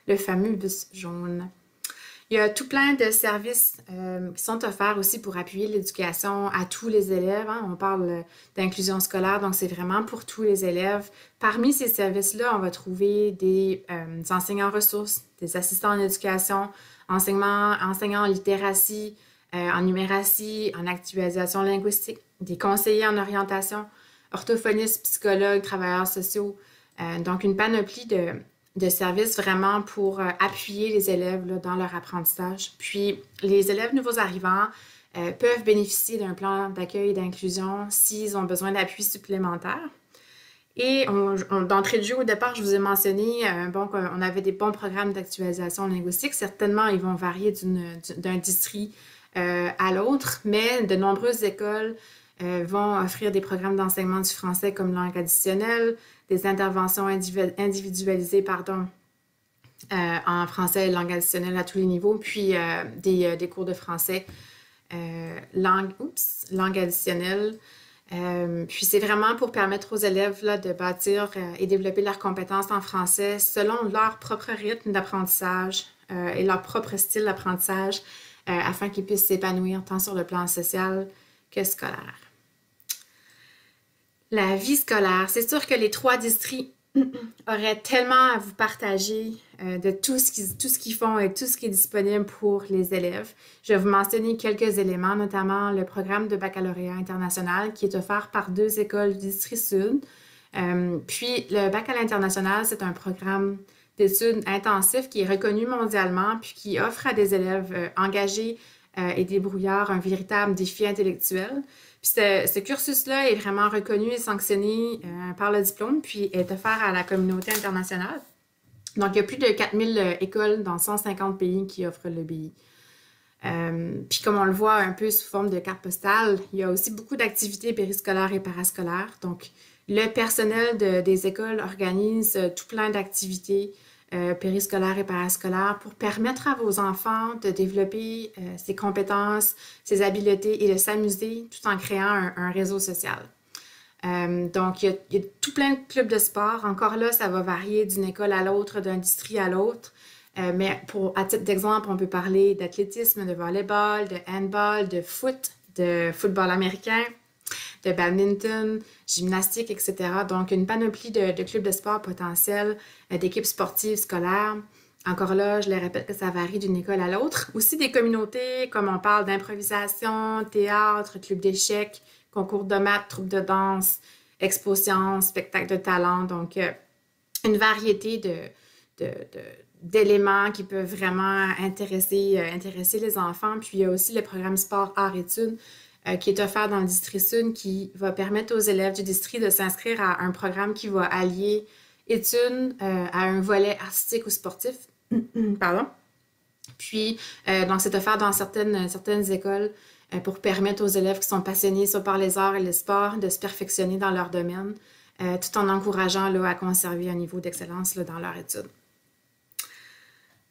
le fameux bus jaune. Il y a tout plein de services qui sont offerts aussi pour appuyer l'éducation à tous les élèves. Hein. On parle d'inclusion scolaire, donc c'est vraiment pour tous les élèves. Parmi ces services-là, on va trouver des enseignants ressources, des assistants en éducation, enseignants en littératie, en numératie, en actualisation linguistique, des conseillers en orientation, orthophonistes, psychologues, travailleurs sociaux. Donc, une panoplie de services vraiment pour appuyer les élèves là, dans leur apprentissage. Puis, les élèves nouveaux arrivants peuvent bénéficier d'un plan d'accueil et d'inclusion s'ils ont besoin d'appui supplémentaire. Et d'entrée de jeu, au départ, je vous ai mentionné qu'on avait des bons programmes d'actualisation linguistique. Certainement, ils vont varier d'un district à l'autre, mais de nombreuses écoles vont offrir des programmes d'enseignement du français comme langue additionnelle, des interventions individualisées en français et langue additionnelle à tous les niveaux, puis des cours de français langue additionnelle. Puis c'est vraiment pour permettre aux élèves là, de bâtir et développer leurs compétences en français selon leur propre rythme d'apprentissage et leur propre style d'apprentissage afin qu'ils puissent s'épanouir tant sur le plan social que scolaire. La vie scolaire, c'est sûr que les 3 districts auraient tellement à vous partager de tout ce qu'ils font et tout ce qui est disponible pour les élèves. Je vais vous mentionner quelques éléments, notamment le programme de baccalauréat international qui est offert par 2 écoles du district sud. Puis le bac à l'international, c'est un programme d'études intensif qui est reconnu mondialement puis qui offre à des élèves engagés et débrouillards un véritable défi intellectuel. Puis ce cursus-là est vraiment reconnu et sanctionné par le diplôme, puis est offert à la communauté internationale. Donc, il y a plus de 4000 écoles dans 150 pays qui offrent le BI. Puis comme on le voit un peu sous forme de carte postale, il y a aussi beaucoup d'activités périscolaires et parascolaires. Donc, le personnel des écoles organise tout plein d'activités périscolaires et parascolaires pour permettre à vos enfants de développer ses compétences, ses habiletés et de s'amuser tout en créant un réseau social. Donc, il y a tout plein de clubs de sport. Encore là, ça va varier d'une école à l'autre, d'un district à l'autre. Mais à titre d'exemple, on peut parler d'athlétisme, de volleyball, de handball, de football américain, de badminton, gymnastique, etc. Donc, une panoplie de clubs de sport potentiels, d'équipes sportives scolaires. Encore là, je le répète que ça varie d'une école à l'autre. Aussi des communautés, comme on parle d'improvisation, théâtre, club d'échecs, concours de maths, troupe de danse, expo sciences, spectacle de talent. Donc, une variété d'éléments qui peuvent vraiment intéresser les enfants. Puis, il y a aussi le programme sport arts-études qui est offert dans le district sud qui va permettre aux élèves du district de s'inscrire à un programme qui va allier études à un volet artistique ou sportif. Pardon. Puis, donc, c'est offert dans certaines écoles pour permettre aux élèves qui sont passionnés soit par les arts et les sports de se perfectionner dans leur domaine, tout en encourageant là, à conserver un niveau d'excellence là, dans leur étude.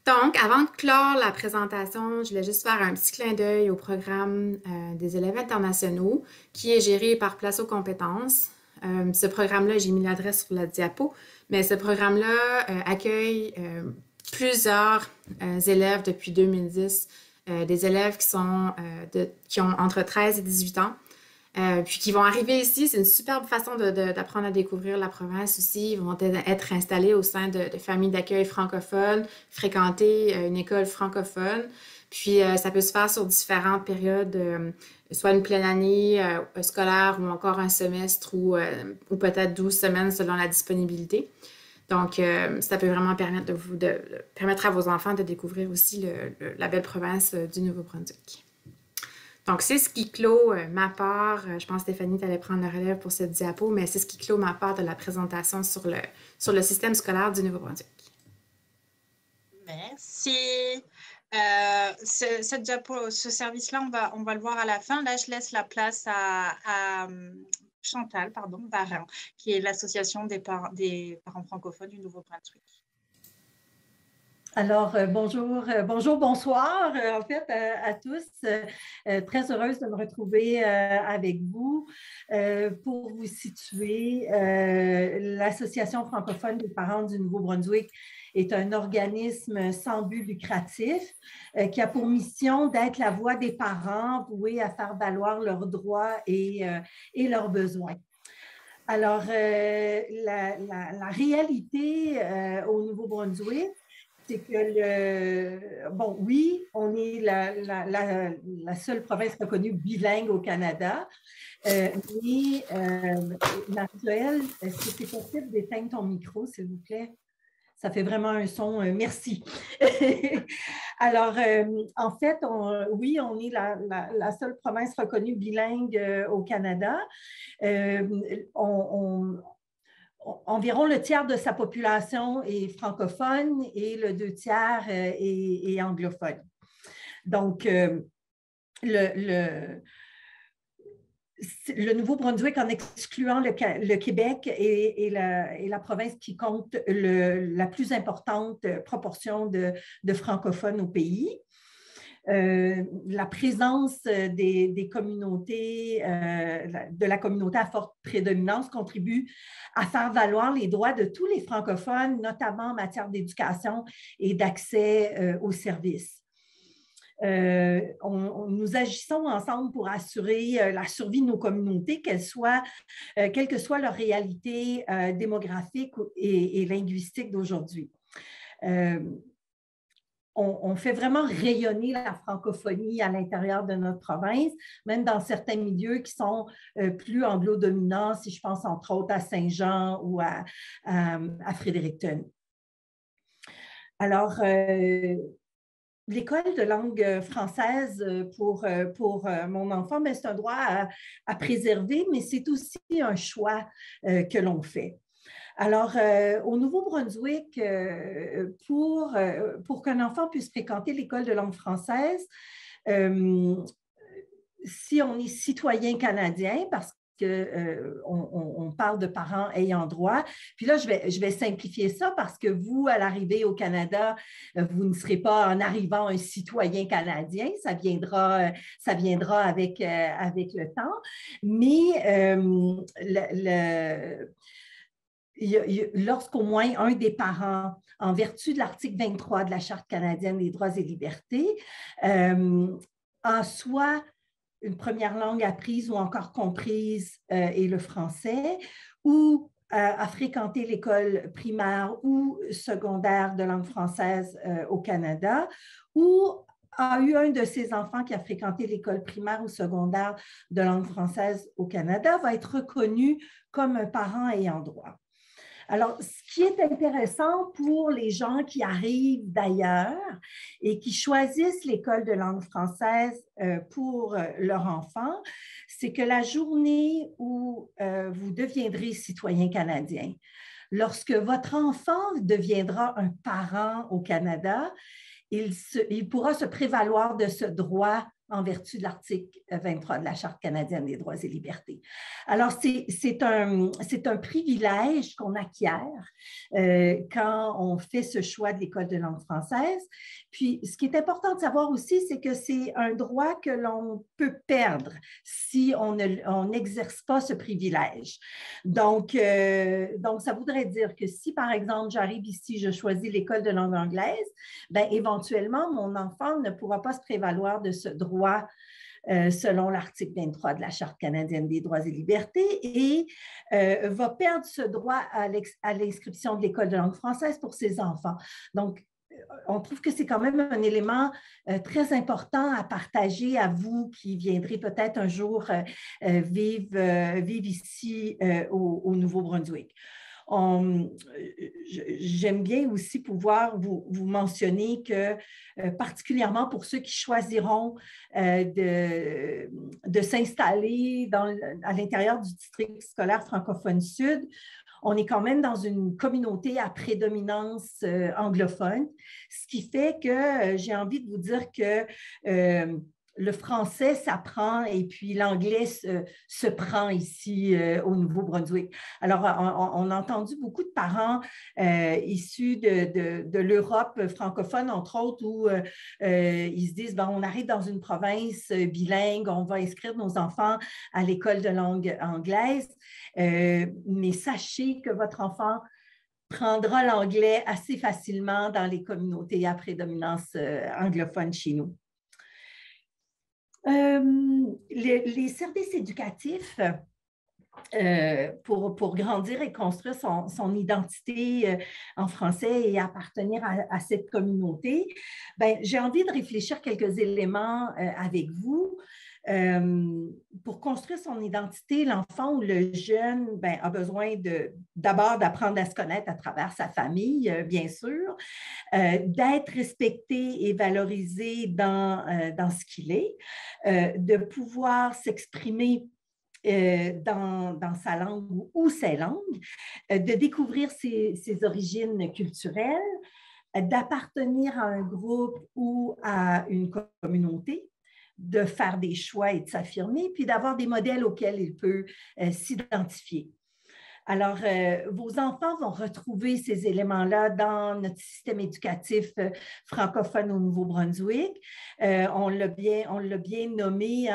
Donc, avant de clore la présentation, je voulais juste faire un petit clin d'œil au programme des élèves internationaux qui est géré par Place aux compétences. Ce programme-là, j'ai mis l'adresse sur la diapo, mais ce programme-là accueille plusieurs élèves depuis 2010, des élèves qui ont entre 13 et 18 ans, puis qui vont arriver ici. C'est une superbe façon d'apprendre à découvrir la province aussi. Ils vont être installés au sein de familles d'accueil francophones, fréquenter une école francophone. Puis ça peut se faire sur différentes périodes, soit une pleine année scolaire ou encore un semestre ou peut-être 12 semaines selon la disponibilité. Donc, ça peut vraiment permettre, permettre à vos enfants de découvrir aussi la belle province du Nouveau-Brunswick. Donc, c'est ce qui clôt ma part. Je pense, Stéphanie, tu allais prendre le relève pour cette diapo, mais c'est ce qui clôt ma part de la présentation sur le système scolaire du Nouveau-Brunswick. Merci. Cette diapo, ce service-là, on va le voir à la fin. Là, je laisse la place à Chantal Varin, qui est l'association des parents francophones du Nouveau-Brunswick. Alors, bonjour, bonsoir, en fait, à tous. Très heureuse de me retrouver avec vous. Pour vous situer, l'Association francophone des parents du Nouveau-Brunswick est un organisme sans but lucratif qui a pour mission d'être la voix des parents voués à faire valoir leurs droits et leurs besoins. Alors, la réalité au Nouveau-Brunswick, c'est que, oui, on est la seule province reconnue bilingue au Canada, mais Marie-Joëlle, est-ce que c'est possible d'éteindre ton micro, s'il vous plaît? Ça fait vraiment un son, merci. Alors, en fait, oui, on est la seule province reconnue bilingue au Canada. Environ le tiers de sa population est francophone et le 2 tiers est anglophone. Donc, le Nouveau-Brunswick, en excluant le Québec, est la province qui compte la plus importante proportion de francophones au pays. La présence des communautés, de la communauté à forte prédominance contribue à faire valoir les droits de tous les francophones, notamment en matière d'éducation et d'accès aux services. Nous agissons ensemble pour assurer la survie de nos communautés, quelle que soit leur réalité démographique et linguistique d'aujourd'hui. On fait vraiment rayonner la francophonie à l'intérieur de notre province, même dans certains milieux qui sont plus anglo-dominants, si je pense entre autres à Saint-Jean ou à Fredericton. Alors, l'école de langue française pour mon enfant, c'est un droit à préserver, mais c'est aussi un choix que l'on fait. Alors, au Nouveau-Brunswick, pour qu'un enfant puisse fréquenter l'école de langue française, si on est citoyen canadien, parce qu'on parle de parents ayant droit. Puis là, je vais simplifier ça parce que vous, à l'arrivée au Canada, vous ne serez pas en arrivant un citoyen canadien, ça viendra avec le temps. Mais lorsqu'au moins un des parents, en vertu de l'article 23 de la Charte canadienne des droits et libertés, en soit une première langue apprise ou encore comprise est le français, ou à fréquenter l'école primaire ou secondaire de langue française au Canada, ou a eu un de ses enfants qui a fréquenté l'école primaire ou secondaire de langue française au Canada, va être reconnu comme un parent ayant droit. Alors, ce qui est intéressant pour les gens qui arrivent d'ailleurs et qui choisissent l'école de langue française pour leur enfant, c'est que la journée où vous deviendrez citoyen canadien, lorsque votre enfant deviendra un parent au Canada, il pourra se prévaloir de ce droit en vertu de l'article 23 de la Charte canadienne des droits et libertés. Alors, c'est un privilège qu'on acquiert quand on fait ce choix de l'école de langue française. Puis, ce qui est important de savoir aussi, c'est que c'est un droit que l'on peut perdre si on n'exerce pas ce privilège. Donc, ça voudrait dire que si, par exemple, j'arrive ici, je choisis l'école de langue anglaise, bien, éventuellement, mon enfant ne pourra pas se prévaloir de ce droit selon l'article 23 de la Charte canadienne des droits et libertés et va perdre ce droit à l'inscription de l'école de langue française pour ses enfants. Donc, on trouve que c'est quand même un élément très important à partager à vous qui viendrez peut-être un jour vivre ici au Nouveau-Brunswick. j'aime bien aussi pouvoir vous mentionner que, particulièrement pour ceux qui choisiront de s'installer à l'intérieur du district scolaire francophone sud, on est quand même dans une communauté à prédominance anglophone, ce qui fait que j'ai envie de vous dire que le français s'apprend et puis l'anglais se prend ici au Nouveau-Brunswick. Alors, on a entendu beaucoup de parents issus de l'Europe francophone, entre autres, où ils se disent, on arrive dans une province bilingue, on va inscrire nos enfants à l'école de langue anglaise, mais sachez que votre enfant prendra l'anglais assez facilement dans les communautés à prédominance anglophone chez nous. Les services éducatifs, pour grandir et construire son identité en français et appartenir à cette communauté, j'ai envie de réfléchir quelques éléments avec vous. Pour construire son identité, l'enfant ou le jeune a besoin d'abord d'apprendre à se connaître à travers sa famille, bien sûr, d'être respecté et valorisé dans ce qu'il est, de pouvoir s'exprimer dans sa langue ou ses langues, de découvrir ses origines culturelles, d'appartenir à un groupe ou à une communauté, de faire des choix et de s'affirmer, puis d'avoir des modèles auxquels il peut s'identifier. Alors, vos enfants vont retrouver ces éléments-là dans notre système éducatif francophone au Nouveau-Brunswick. On l'a bien nommé,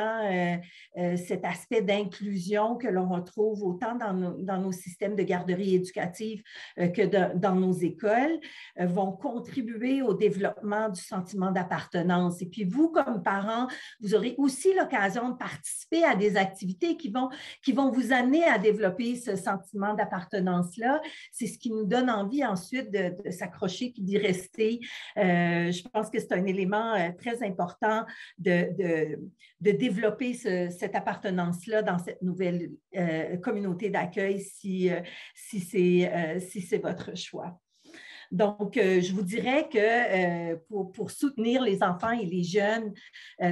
cet aspect d'inclusion que l'on retrouve autant dans nos systèmes de garderie éducative que dans nos écoles, vont contribuer au développement du sentiment d'appartenance. Et puis, vous, comme parents, vous aurez aussi l'occasion de participer à des activités qui vont vous amener à développer ce sentiment d'appartenance-là. C'est ce qui nous donne envie ensuite de s'accrocher puis d'y rester. Je pense que c'est un élément très important de développer cette appartenance-là dans cette nouvelle communauté d'accueil si c'est votre choix. Donc, je vous dirais que pour soutenir les enfants et les jeunes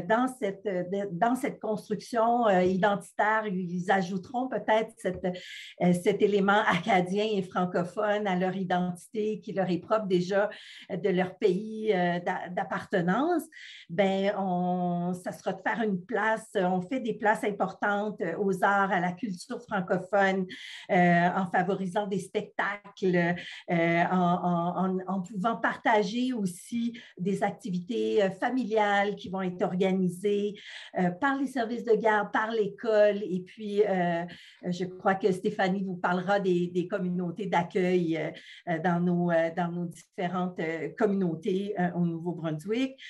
dans cette construction identitaire, ils ajouteront peut-être cet élément acadien et francophone à leur identité qui leur est propre déjà de leur pays d'appartenance. Ça sera de faire une place, on fait des places importantes aux arts, à la culture francophone, en favorisant des spectacles, en pouvant partager aussi des activités familiales qui vont être organisées par les services de garde, par l'école. Et puis, je crois que Stéphanie vous parlera des communautés d'accueil dans nos différentes communautés au Nouveau-Brunswick.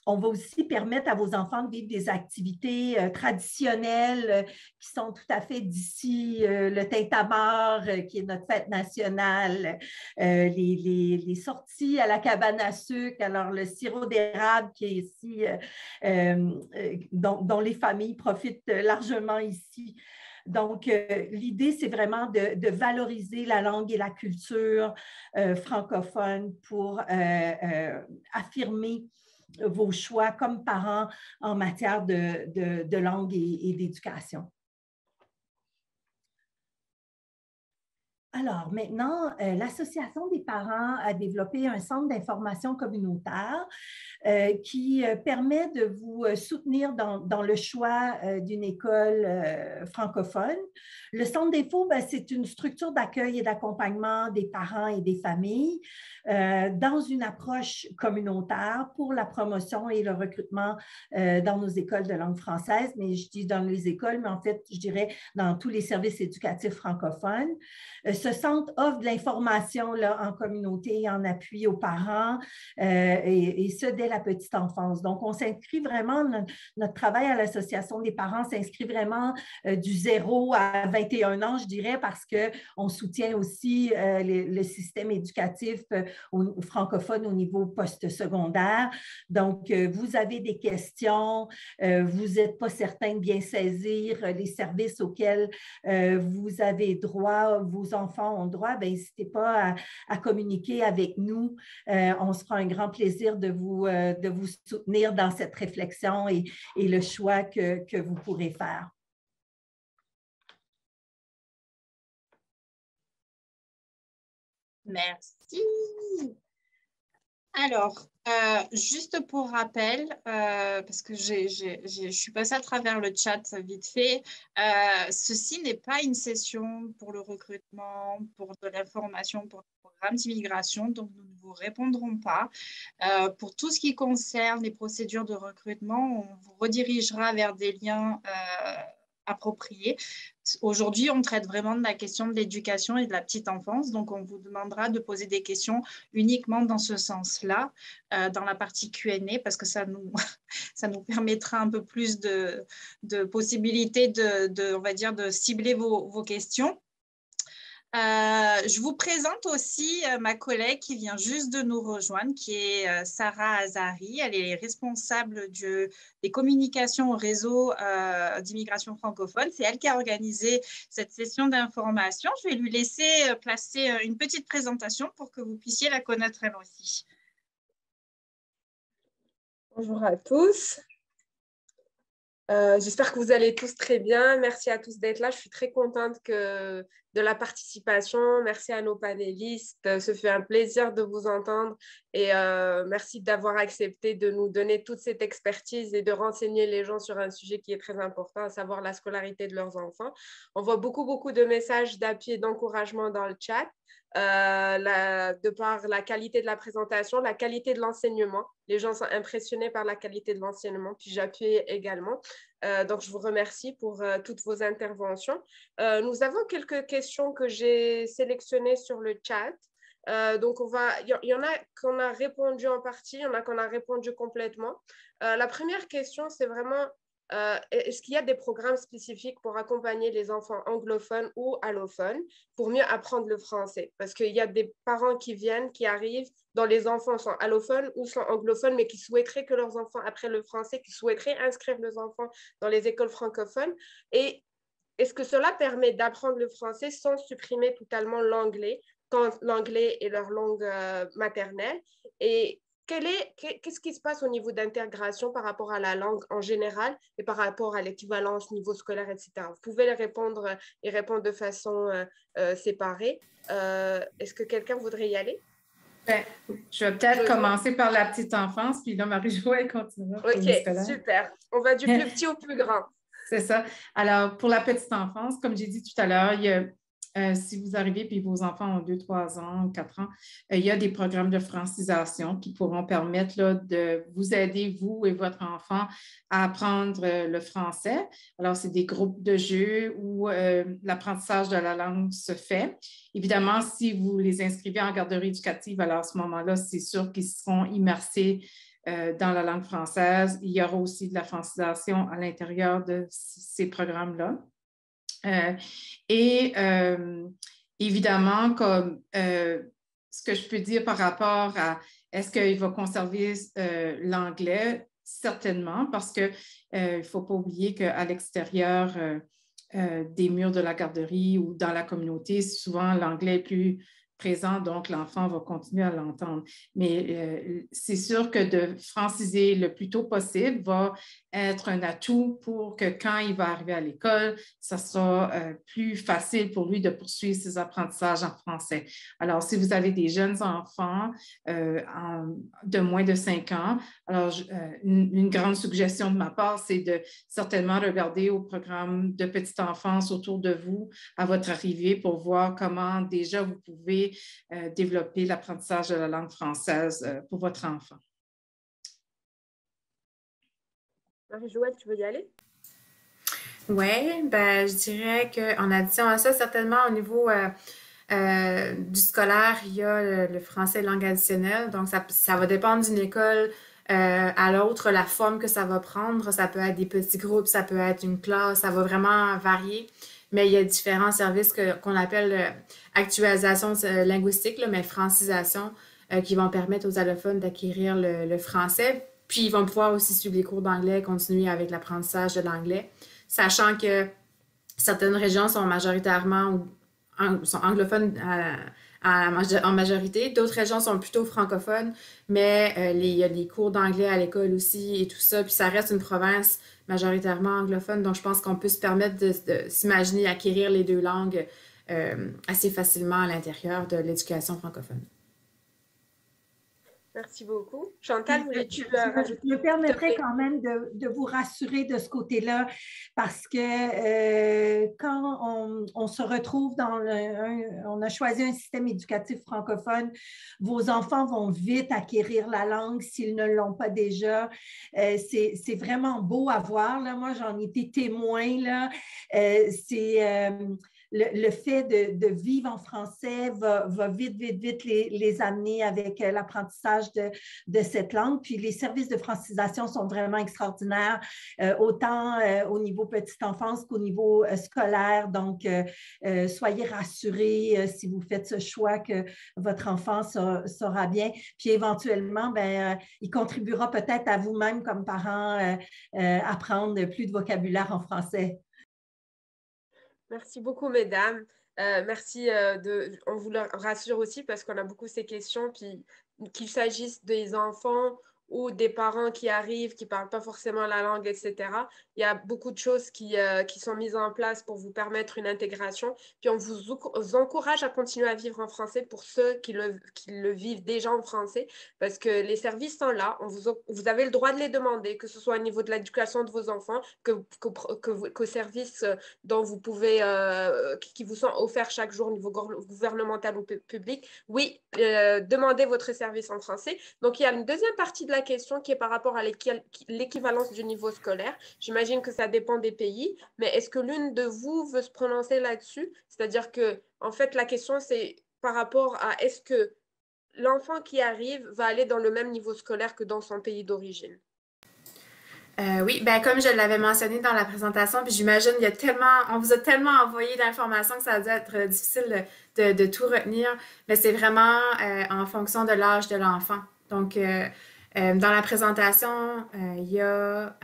On va aussi permettre à vos enfants de vivre des activités traditionnelles qui sont tout à fait d'ici, le tintamarre, qui est notre fête nationale, les sorties à la cabane à sucre, alors le sirop d'érable qui est ici, dont les familles profitent largement ici. Donc, l'idée, c'est vraiment de valoriser la langue et la culture francophone pour affirmer vos choix comme parents en matière de langue et d'éducation. Alors, maintenant, l'Association des parents a développé un centre d'information communautaire qui permet de vous soutenir dans le choix d'une école francophone. Le centre d'info, c'est une structure d'accueil et d'accompagnement des parents et des familles dans une approche communautaire pour la promotion et le recrutement dans nos écoles de langue française. Mais je dis dans les écoles, mais en fait, je dirais dans tous les services éducatifs francophones. Ce centre offre de l'information en communauté, en appui aux parents, et ce, dès la petite enfance. Donc, on s'inscrit vraiment, notre travail à l'Association des parents s'inscrit vraiment du 0 à 21 ans, je dirais, parce qu'on soutient aussi le système éducatif francophone au niveau post-secondaire. Donc, vous avez des questions, vous n'êtes pas certain de bien saisir les services auxquels vous avez droit, vos enfants enfants ont le droit, n'hésitez pas à communiquer avec nous. On se fera un grand plaisir de vous soutenir dans cette réflexion et le choix que vous pourrez faire. Merci. Alors, juste pour rappel, parce que je suis passée à travers le chat vite fait, ceci n'est pas une session pour le recrutement, pour de l'information, pour le programme d'immigration, donc nous ne vous répondrons pas. Pour tout ce qui concerne les procédures de recrutement, on vous redirigera vers des liens appropriés. Aujourd'hui, on traite vraiment de la question de l'éducation et de la petite enfance, donc on vous demandera de poser des questions uniquement dans ce sens-là, dans la partie Q&A, parce que ça nous permettra un peu plus de possibilités on va dire, de cibler vos questions. Je vous présente aussi ma collègue qui vient juste de nous rejoindre, qui est Sarah Azari. Elle est responsable des communications au réseau d'immigration francophone. C'est elle qui a organisé cette session d'information. Je vais lui laisser placer une petite présentation pour que vous puissiez la connaître elle aussi. Bonjour à tous. J'espère que vous allez tous très bien. Merci à tous d'être là. Je suis très contente de la participation. Merci à nos panélistes. Ce fait un plaisir de vous entendre et merci d'avoir accepté de nous donner toute cette expertise et de renseigner les gens sur un sujet qui est très important, à savoir la scolarité de leurs enfants. On voit beaucoup de messages d'appui et d'encouragement dans le chat. De par la qualité de la présentation, la qualité de l'enseignement. Les gens sont impressionnés par la qualité de l'enseignement, puis j'appuie également. Donc, je vous remercie pour toutes vos interventions. Nous avons quelques questions que j'ai sélectionnées sur le chat. Donc, il y en a qu'on a répondu en partie, il y en a qu'on a répondu complètement. La première question, c'est vraiment est-ce qu'il y a des programmes spécifiques pour accompagner les enfants anglophones ou allophones pour mieux apprendre le français? Parce qu'il y a des parents qui arrivent, dont les enfants sont allophones ou sont anglophones, mais qui souhaiteraient que leurs enfants apprennent le français, qui souhaiteraient inscrire leurs enfants dans les écoles francophones. Et est-ce que cela permet d'apprendre le français sans supprimer totalement l'anglais, quand l'anglais est leur langue maternelle? Et qu'est-ce qui se passe au niveau d'intégration par rapport à la langue en général et par rapport à l'équivalence niveau scolaire, etc.? Vous pouvez les répondre et répondre de façon séparée. Est-ce que quelqu'un voudrait y aller? Je vais peut-être commencer par la petite enfance, puis là, Marie-Joëlle continuera pour le scolaire. Super. On va du plus petit au plus grand. C'est ça. Alors, pour la petite enfance, comme j'ai dit tout à l'heure, si vous arrivez puis vos enfants ont 2, 3 ans ou 4 ans, il y a des programmes de francisation qui pourront permettre là, de vous aider, vous et votre enfant, à apprendre le français. Alors, c'est des groupes de jeux où l'apprentissage de la langue se fait. Évidemment, si vous les inscrivez en garderie éducative, alors à ce moment-là, c'est sûr qu'ils seront immersés dans la langue française. Il y aura aussi de la francisation à l'intérieur de ces programmes-là. Évidemment, comme ce que je peux dire par rapport à est-ce qu'il va conserver l'anglais? Certainement, parce qu'il ne faut pas oublier qu'à l'extérieur des murs de la garderie ou dans la communauté, souvent l'anglais est plus présent, donc l'enfant va continuer à l'entendre. Mais c'est sûr que de franciser le plus tôt possible va être un atout pour que quand il va arriver à l'école, ça sera plus facile pour lui de poursuivre ses apprentissages en français. Alors, si vous avez des jeunes enfants de moins de 5 ans, alors une grande suggestion de ma part, c'est de certainement regarder au programme de petite enfance autour de vous à votre arrivée pour voir comment déjà vous pouvez développer l'apprentissage de la langue française pour votre enfant. Marie-Joëlle, tu veux y aller? Oui, je dirais qu'en addition à ça, certainement au niveau du scolaire, il y a le français langue additionnelle. Donc, ça va dépendre d'une école à l'autre, la forme que ça va prendre. Ça peut être des petits groupes, ça peut être une classe, ça va vraiment varier. Mais il y a différents services qu'on appelle actualisation linguistique, là, mais francisation, qui vont permettre aux allophones d'acquérir le français. Puis, ils vont pouvoir aussi suivre les cours d'anglais, continuer avec l'apprentissage de l'anglais, sachant que certaines régions sont majoritairement sont anglophones en majorité. D'autres régions sont plutôt francophones, mais il y a des cours d'anglais à l'école aussi et tout ça. Puis ça reste une province majoritairement anglophone, donc je pense qu'on peut se permettre de s'imaginer acquérir les deux langues assez facilement à l'intérieur de l'éducation francophone. Merci beaucoup. Chantal, voulais-tu rajouter? Je me permettrais quand même de vous rassurer de ce côté-là parce que quand on se retrouve on a choisi un système éducatif francophone, vos enfants vont vite acquérir la langue s'ils ne l'ont pas déjà. C'est vraiment beau à voir. Là. Moi, j'en ai été témoin. Là. Le fait de vivre en français va vite les amener avec l'apprentissage de cette langue. Puis les services de francisation sont vraiment extraordinaires, autant au niveau petite enfance qu'au niveau scolaire. Donc, soyez rassurés si vous faites ce choix que votre enfant saura bien. Puis éventuellement, il contribuera peut-être à vous-même comme parents apprendre plus de vocabulaire en français. Merci beaucoup, mesdames. Merci on vous le rassure aussi parce qu'on a beaucoup ces questions, puis qu'il s'agisse des enfants ou des parents qui arrivent, qui ne parlent pas forcément la langue, etc. Il y a beaucoup de choses qui sont mises en place pour vous permettre une intégration. Puis on vous encourage à continuer à vivre en français pour ceux qui le vivent déjà en français, parce que les services sont là. Vous avez le droit de les demander, que ce soit au niveau de l'éducation de vos enfants, qu'aux services dont vous pouvez, qui vous sont offerts chaque jour au niveau gouvernemental ou public. Oui, demandez votre service en français. Donc, il y a une deuxième partie de la question qui est par rapport à l'équivalence du niveau scolaire. J'imagine que ça dépend des pays, mais est-ce que l'une de vous veut se prononcer là-dessus? C'est-à-dire que, en fait, la question, c'est par rapport à est-ce que l'enfant qui arrive va aller dans le même niveau scolaire que dans son pays d'origine? Oui, comme je l'avais mentionné dans la présentation, puis j'imagine on vous a tellement envoyé d'informations que ça a dû être difficile de tout retenir, mais c'est vraiment en fonction de l'âge de l'enfant. Donc, dans la présentation, il y a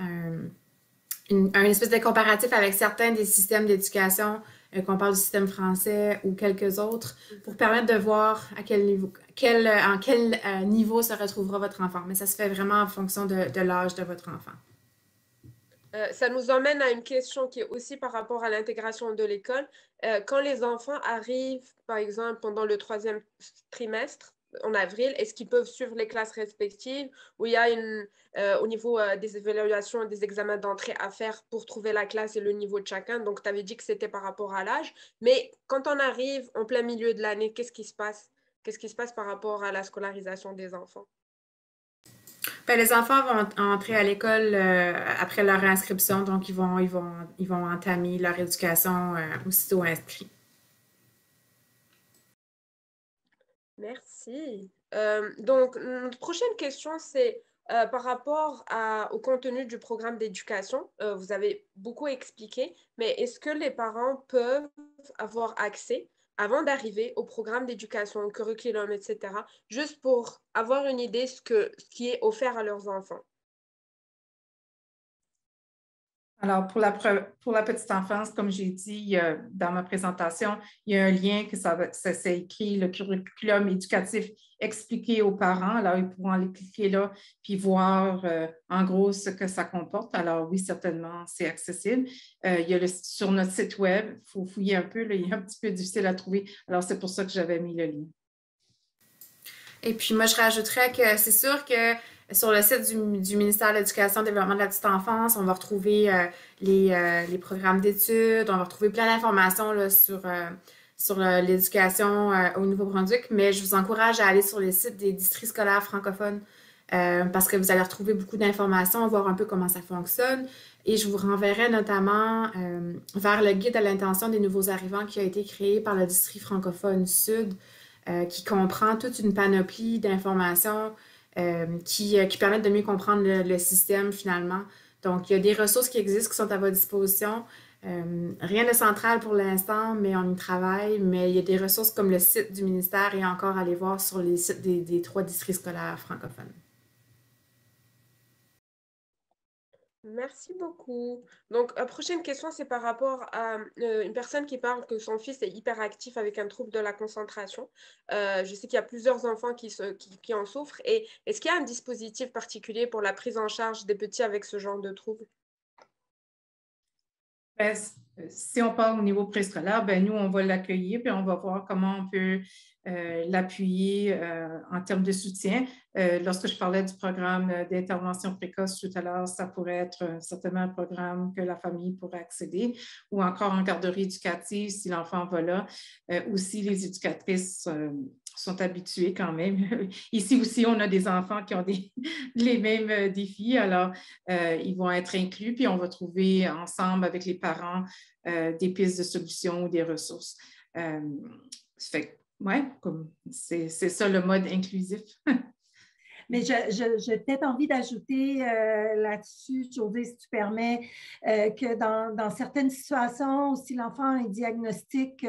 un espèce de comparatif avec certains des systèmes d'éducation, qu'on parle du système français ou quelques autres, pour permettre de voir à quel niveau, en quel niveau se retrouvera votre enfant. Mais ça se fait vraiment en fonction de l'âge de votre enfant. Ça nous emmène à une question qui est aussi par rapport à l'intégration de l'école. Quand les enfants arrivent, par exemple, pendant le 3e trimestre, en avril, est-ce qu'ils peuvent suivre les classes respectives ou il y a au niveau des évaluations et des examens d'entrée à faire pour trouver la classe et le niveau de chacun? Donc, tu avais dit que c'était par rapport à l'âge. Mais quand on arrive en plein milieu de l'année, qu'est-ce qui se passe? Qu'est-ce qui se passe par rapport à la scolarisation des enfants? Les enfants vont entrer à l'école après leur inscription, donc ils vont entamer leur éducation aussitôt inscrits. Merci. Donc, notre prochaine question, c'est par rapport au contenu du programme d'éducation. Vous avez beaucoup expliqué, mais est-ce que les parents peuvent avoir accès avant d'arriver au programme d'éducation, au curriculum, etc., juste pour avoir une idée de ce qui est offert à leurs enfants? Alors, pour la petite enfance, comme j'ai dit dans ma présentation, il y a un lien que ça c'est écrit, le curriculum éducatif expliqué aux parents. Alors, ils pourront aller cliquer là puis voir en gros ce que ça comporte. Alors, oui, certainement, c'est accessible. Il y a sur notre site web, il faut fouiller un peu, là, il est un petit peu difficile à trouver. Alors, c'est pour ça que j'avais mis le lien. Et puis, moi, je rajouterais que c'est sûr que sur le site du ministère de l'Éducation et du Développement de la petite enfance, on va retrouver les programmes d'études, on va retrouver plein d'informations là, sur l'éducation au Nouveau-Brunswick, mais je vous encourage à aller sur les sites des districts scolaires francophones parce que vous allez retrouver beaucoup d'informations, voir un peu comment ça fonctionne. Et je vous renverrai notamment vers le guide à l'intention des nouveaux arrivants qui a été créé par le district francophone Sud, qui comprend toute une panoplie d'informations qui permettent de mieux comprendre le système finalement. Donc, il y a des ressources qui existent, qui sont à votre disposition. Rien de central pour l'instant, mais on y travaille. Mais il y a des ressources comme le site du ministère et encore aller voir sur les sites des 3 districts scolaires francophones. Merci beaucoup. Donc, prochaine question, c'est par rapport à une personne qui parle que son fils est hyperactif avec un trouble de la concentration. Je sais qu'il y a plusieurs enfants qui en souffrent. Et est-ce qu'il y a un dispositif particulier pour la prise en charge des petits avec ce genre de trouble? Ben, si on parle au niveau préscolaire, ben, nous, on va l'accueillir puis on va voir comment on peut l'appuyer en termes de soutien. Lorsque je parlais du programme d'intervention précoce tout à l'heure, ça pourrait être certainement un programme que la famille pourrait accéder ou encore en garderie éducative si l'enfant va là. Aussi, les éducatrices sont habituées quand même. Ici aussi, on a des enfants qui ont les mêmes défis, alors ils vont être inclus, puis on va trouver ensemble avec les parents des pistes de solutions ou des ressources. C'est ça le mode inclusif. Mais j'ai peut-être envie d'ajouter là-dessus, Jodie, si tu permets, que dans certaines situations, si l'enfant a un diagnostic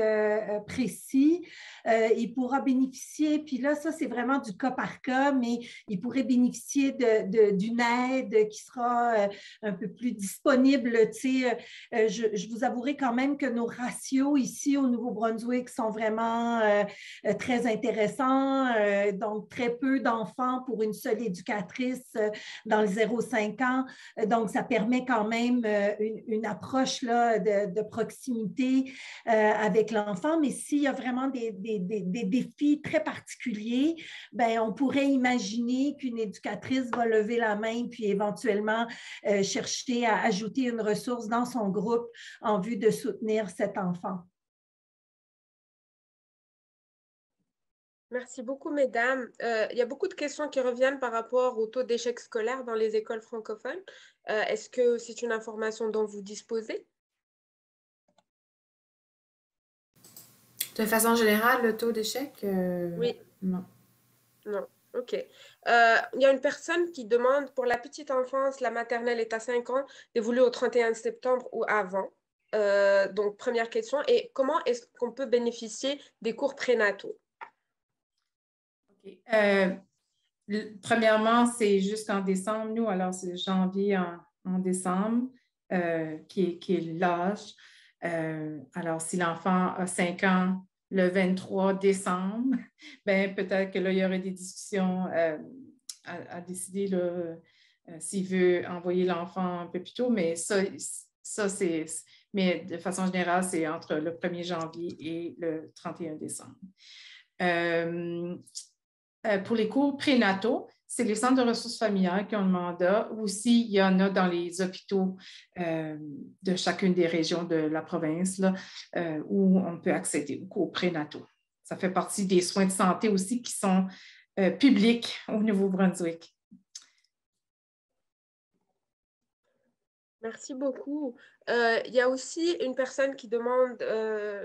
précis, il pourra bénéficier, puis là, ça, c'est vraiment du cas par cas, mais il pourrait bénéficier d'une aide qui sera un peu plus disponible. Tu sais, je vous avouerai quand même que nos ratios ici au Nouveau-Brunswick sont vraiment très intéressants, donc très peu d'enfants pour une seule éducatrice dans le 0-5 ans. Donc, ça permet quand même une approche là, de proximité avec l'enfant. Mais s'il y a vraiment des défis très particuliers, ben, on pourrait imaginer qu'une éducatrice va lever la main puis éventuellement chercher à ajouter une ressource dans son groupe en vue de soutenir cet enfant. Merci beaucoup, mesdames. Il y a beaucoup de questions qui reviennent par rapport au taux d'échec scolaire dans les écoles francophones. Est-ce que c'est une information dont vous disposez? De façon générale, le taux d'échec, Oui. non. Non, ok. Il y a une personne qui demande pour la petite enfance, la maternelle est à 5 ans, dévolue au 31 septembre ou avant. Donc, première question. Et comment est-ce qu'on peut bénéficier des cours prénataux? Okay. Premièrement, c'est jusqu'en décembre, nous, alors c'est janvier en décembre qui est l'âge. Alors, si l'enfant a 5 ans, le 23 décembre, ben, peut-être que là, il y aurait des discussions à décider s'il veut envoyer l'enfant un peu plus tôt, mais mais de façon générale, c'est entre le 1er janvier et le 31 décembre. Pour les cours prénataux, c'est les centres de ressources familiales qui ont le mandat. Aussi, il y en a dans les hôpitaux de chacune des régions de la province là, où on peut accéder aux cours prénataux. Ça fait partie des soins de santé aussi qui sont publics au Nouveau-Brunswick. Merci beaucoup. Il y a aussi une personne qui demande,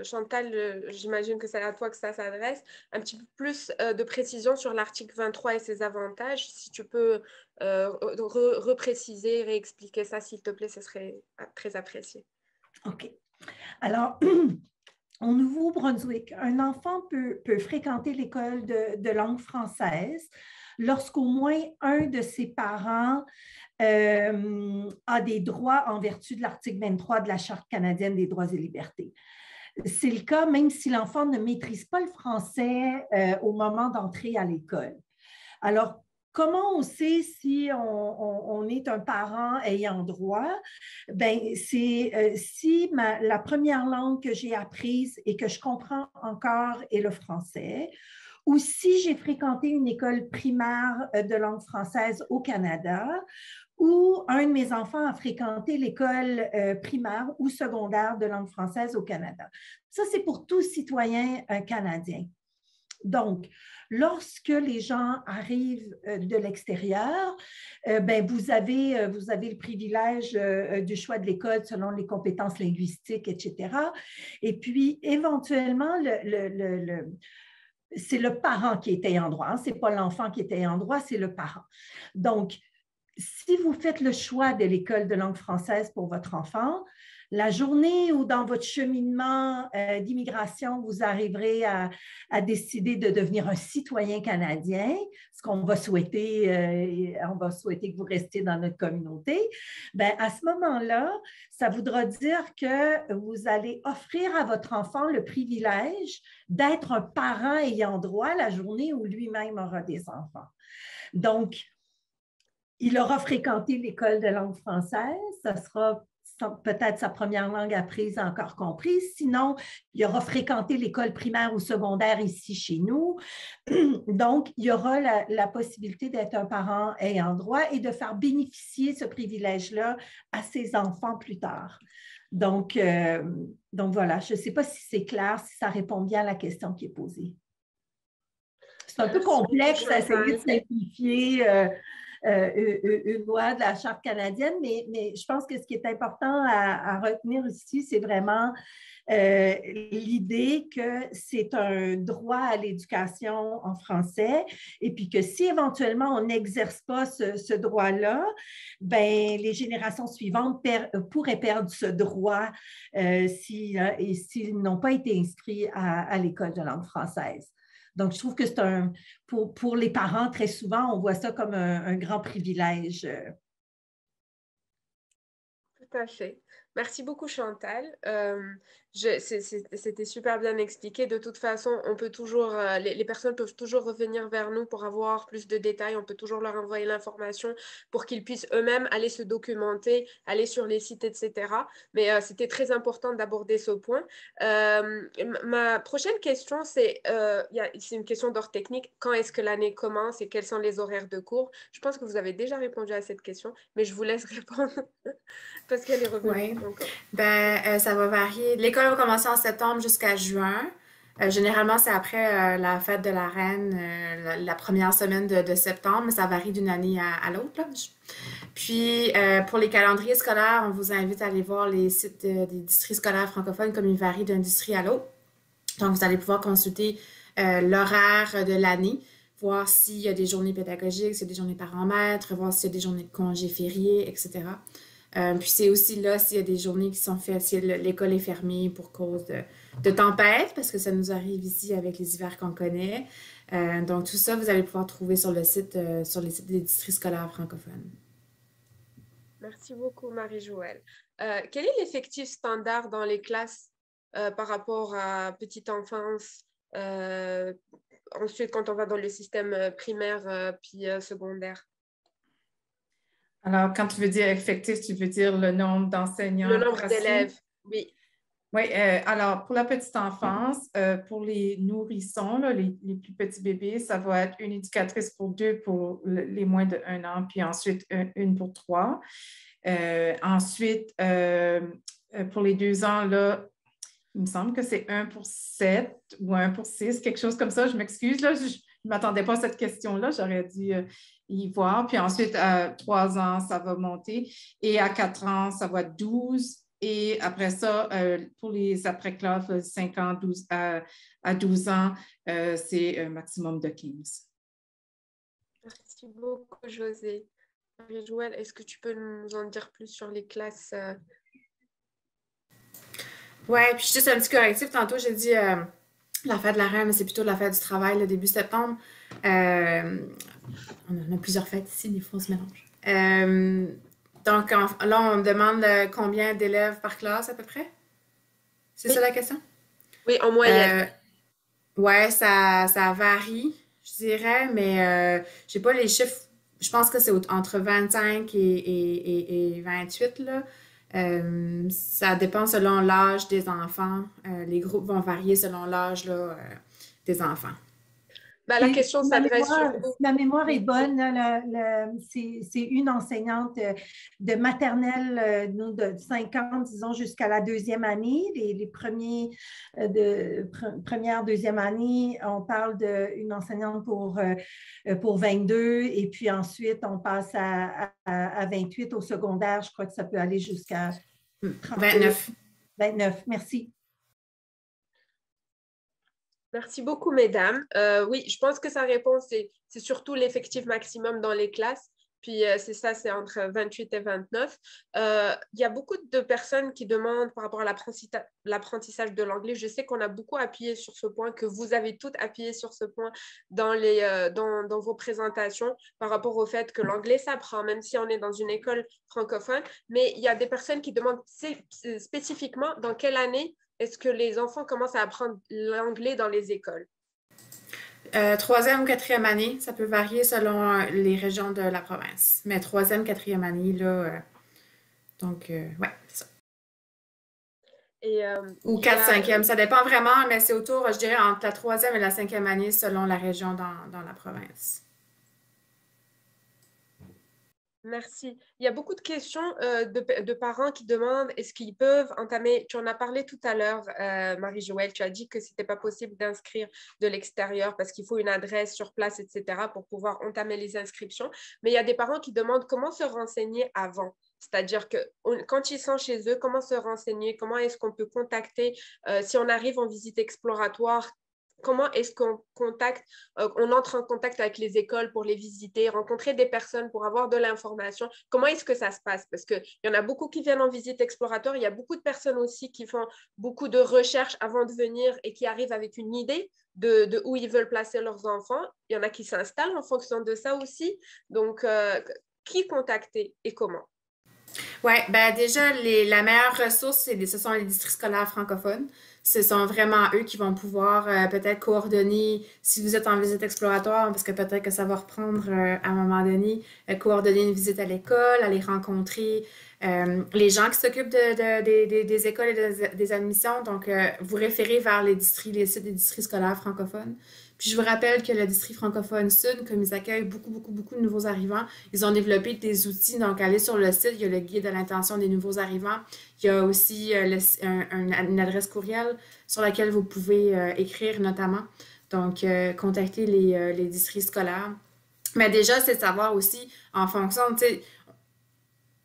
Chantal, j'imagine que c'est à toi que ça s'adresse, un petit peu plus de précision sur l'article 23 et ses avantages. Si tu peux repréciser, réexpliquer ça, s'il te plaît, ce serait très apprécié. OK. Alors, au Nouveau-Brunswick, un enfant peut fréquenter l'école de langue française lorsqu'au moins un de ses parents a des droits en vertu de l'article 23 de la Charte canadienne des droits et libertés. C'est le cas même si l'enfant ne maîtrise pas le français au moment d'entrer à l'école. Alors, comment on sait si on est un parent ayant droit? Ben, c'est si la première langue que j'ai apprise et que je comprends encore est le français, ou si j'ai fréquenté une école primaire de langue française au Canada, ou un de mes enfants a fréquenté l'école primaire ou secondaire de langue française au Canada. Ça, c'est pour tout citoyen canadien. Donc, lorsque les gens arrivent de l'extérieur, ben, vous avez le privilège du choix de l'école selon les compétences linguistiques, etc. Et puis, éventuellement, c'est le parent qui est ayant droit. Ce n'est pas l'enfant qui est ayant droit, c'est le parent. Donc, si vous faites le choix de l'école de langue française pour votre enfant, la journée où dans votre cheminement d'immigration, vous arriverez à décider de devenir un citoyen canadien, ce qu'on va souhaiter, on va souhaiter que vous restiez dans notre communauté, bien, à ce moment-là, ça voudra dire que vous allez offrir à votre enfant le privilège d'être un parent ayant droit la journée où lui-même aura des enfants. Donc, il aura fréquenté l'école de langue française, ça sera peut-être sa première langue apprise encore comprise. Sinon, il aura fréquenté l'école primaire ou secondaire ici chez nous. Donc, il y aura la possibilité d'être un parent ayant droit et de faire bénéficier ce privilège-là à ses enfants plus tard. Donc voilà, je ne sais pas si c'est clair, si ça répond bien à la question qui est posée. C'est un peu complexe à essayer de simplifier une loi de la Charte canadienne, mais je pense que ce qui est important à retenir ici, c'est vraiment l'idée que c'est un droit à l'éducation en français et puis que si éventuellement on n'exerce pas ce droit-là, ben, les générations suivantes pourraient perdre ce droit s'ils n'ont pas été inscrits à l'école de langue française. Donc, je trouve que c'est pour les parents, très souvent, on voit ça comme un grand privilège. Tout à fait. Merci beaucoup, Chantal. C'était super bien expliqué. De toute façon, on peut toujours, les personnes peuvent toujours revenir vers nous pour avoir plus de détails. On peut toujours leur envoyer l'information pour qu'ils puissent eux-mêmes aller se documenter, aller sur les sites, etc. Mais c'était très important d'aborder ce point. Ma prochaine question, c'est une question d'ordre technique. Quand est-ce que l'année commence et quels sont les horaires de cours? Je pense que vous avez déjà répondu à cette question, mais je vous laisse répondre parce qu'elle est revenue encore. Ça va varier. L'école va commencer en septembre jusqu'à juin. Généralement, c'est après la fête de la Reine, la première semaine de septembre, mais ça varie d'une année à l'autre, là. Puis, pour les calendriers scolaires, on vous invite à aller voir les sites des districts scolaires francophones comme ils varient d'un district à l'autre. Donc, vous allez pouvoir consulter l'horaire de l'année, voir s'il y a des journées pédagogiques, s'il y a des journées parents-maîtres, voir s'il y a des journées de congés fériés, etc. Puis c'est aussi là s'il y a des journées qui sont faites, si l'école est fermée pour cause de tempête, parce que ça nous arrive ici avec les hivers qu'on connaît. Donc tout ça, vous allez pouvoir trouver sur les sites des districts scolaires francophones. Merci beaucoup, Marie-Joëlle. Quel est l'effectif standard dans les classes par rapport à petite enfance, ensuite quand on va dans le système primaire puis secondaire? Alors, quand tu veux dire effectif, tu veux dire le nombre d'enseignants? Le nombre d'élèves, oui. Oui, alors pour la petite enfance, pour les nourrissons, là, les plus petits bébés, ça va être une éducatrice pour 2 pour les moins de 1 an, puis ensuite une pour 3. Ensuite, pour les 2 ans, là, il me semble que c'est 1 pour 7 ou 1 pour 6, quelque chose comme ça. Je m'excuse, là, je ne m'attendais pas à cette question-là. J'aurais dû y voir. Puis ensuite, à 3 ans, ça va monter. Et à 4 ans, ça va être 12. Et après ça, pour les après-classes, 5 ans à 12 ans, c'est un maximum de 15. Merci beaucoup, Josée. Marie-Joëlle, est-ce que tu peux nous en dire plus sur les classes? Oui, puis juste un petit correctif. Tantôt, j'ai dit la fête de la Reine, mais c'est plutôt la fête du travail, le début septembre. On a plusieurs fêtes ici, des fois, on se mélange. Donc, là, on demande combien d'élèves par classe à peu près? C'est ça la question? Oui, en moyenne. Oui, ça varie, je dirais, mais je n'ai pas les chiffres. Je pense que c'est entre 25 et 28, là. Ça dépend selon l'âge des enfants. Les groupes vont varier selon l'âge des enfants. Ben, la question s'adresse surtout. Si ma mémoire est bonne, c'est une enseignante de maternelle de 5 ans, disons, jusqu'à la 2e année. Les première, 2e année, on parle d'une enseignante pour 22 et puis ensuite, on passe à 28 au secondaire. Je crois que ça peut aller jusqu'à 29. 29, merci. Merci beaucoup, mesdames. Oui, je pense que sa réponse, c'est surtout l'effectif maximum dans les classes. puis c'est ça, c'est entre 28 et 29. Il y a beaucoup de personnes qui demandent par rapport à l'apprentissage de l'anglais. Je sais qu'on a beaucoup appuyé sur ce point, que vous avez toutes appuyé sur ce point dans vos présentations par rapport au fait que l'anglais s'apprend, même si on est dans une école francophone. Mais il y a des personnes qui demandent spécifiquement dans quelle année est-ce que les enfants commencent à apprendre l'anglais dans les écoles? Troisième ou quatrième année, ça peut varier selon les régions de la province. Mais troisième, quatrième année, là, donc, ouais, c'est ça. Ou 4-5e, ça dépend vraiment, mais c'est autour, je dirais, entre la troisième et la cinquième année selon la région dans la province. Merci. Il y a beaucoup de questions de parents qui demandent est-ce qu'ils peuvent entamer, tu en as parlé tout à l'heure, Marie-Joëlle, tu as dit que ce n'était pas possible d'inscrire de l'extérieur parce qu'il faut une adresse sur place, etc., pour pouvoir entamer les inscriptions. Mais il y a des parents qui demandent comment se renseigner avant. C'est-à-dire que quand ils sont chez eux, comment se renseigner, comment est-ce qu'on peut contacter, si on arrive en visite exploratoire, comment est-ce qu'on on entre en contact avec les écoles pour les visiter, rencontrer des personnes pour avoir de l'information? Comment est-ce que ça se passe? Parce qu'il y en a beaucoup qui viennent en visite exploratoire. Il y a beaucoup de personnes aussi qui font beaucoup de recherches avant de venir et qui arrivent avec une idée de où ils veulent placer leurs enfants. Il y en a qui s'installent en fonction de ça aussi. Donc, qui contacter et comment? Oui, ben déjà, la meilleure ressource, ce sont les districts scolaires francophones. Ce sont vraiment eux qui vont pouvoir peut-être coordonner, si vous êtes en visite exploratoire, parce que peut-être que ça va reprendre à un moment donné, coordonner une visite à l'école, aller rencontrer les gens qui s'occupent des écoles et des admissions. Donc, vous référez vers les sites des districts scolaires francophones. Puis je vous rappelle que le district francophone sud, comme ils accueillent beaucoup de nouveaux arrivants, ils ont développé des outils. Donc, allez sur le site, il y a le guide à l'intention des nouveaux arrivants. Il y a aussi une adresse courriel sur laquelle vous pouvez écrire notamment. Donc, contactez les districts scolaires. Mais déjà, c'est de savoir aussi, en fonction, tu sais,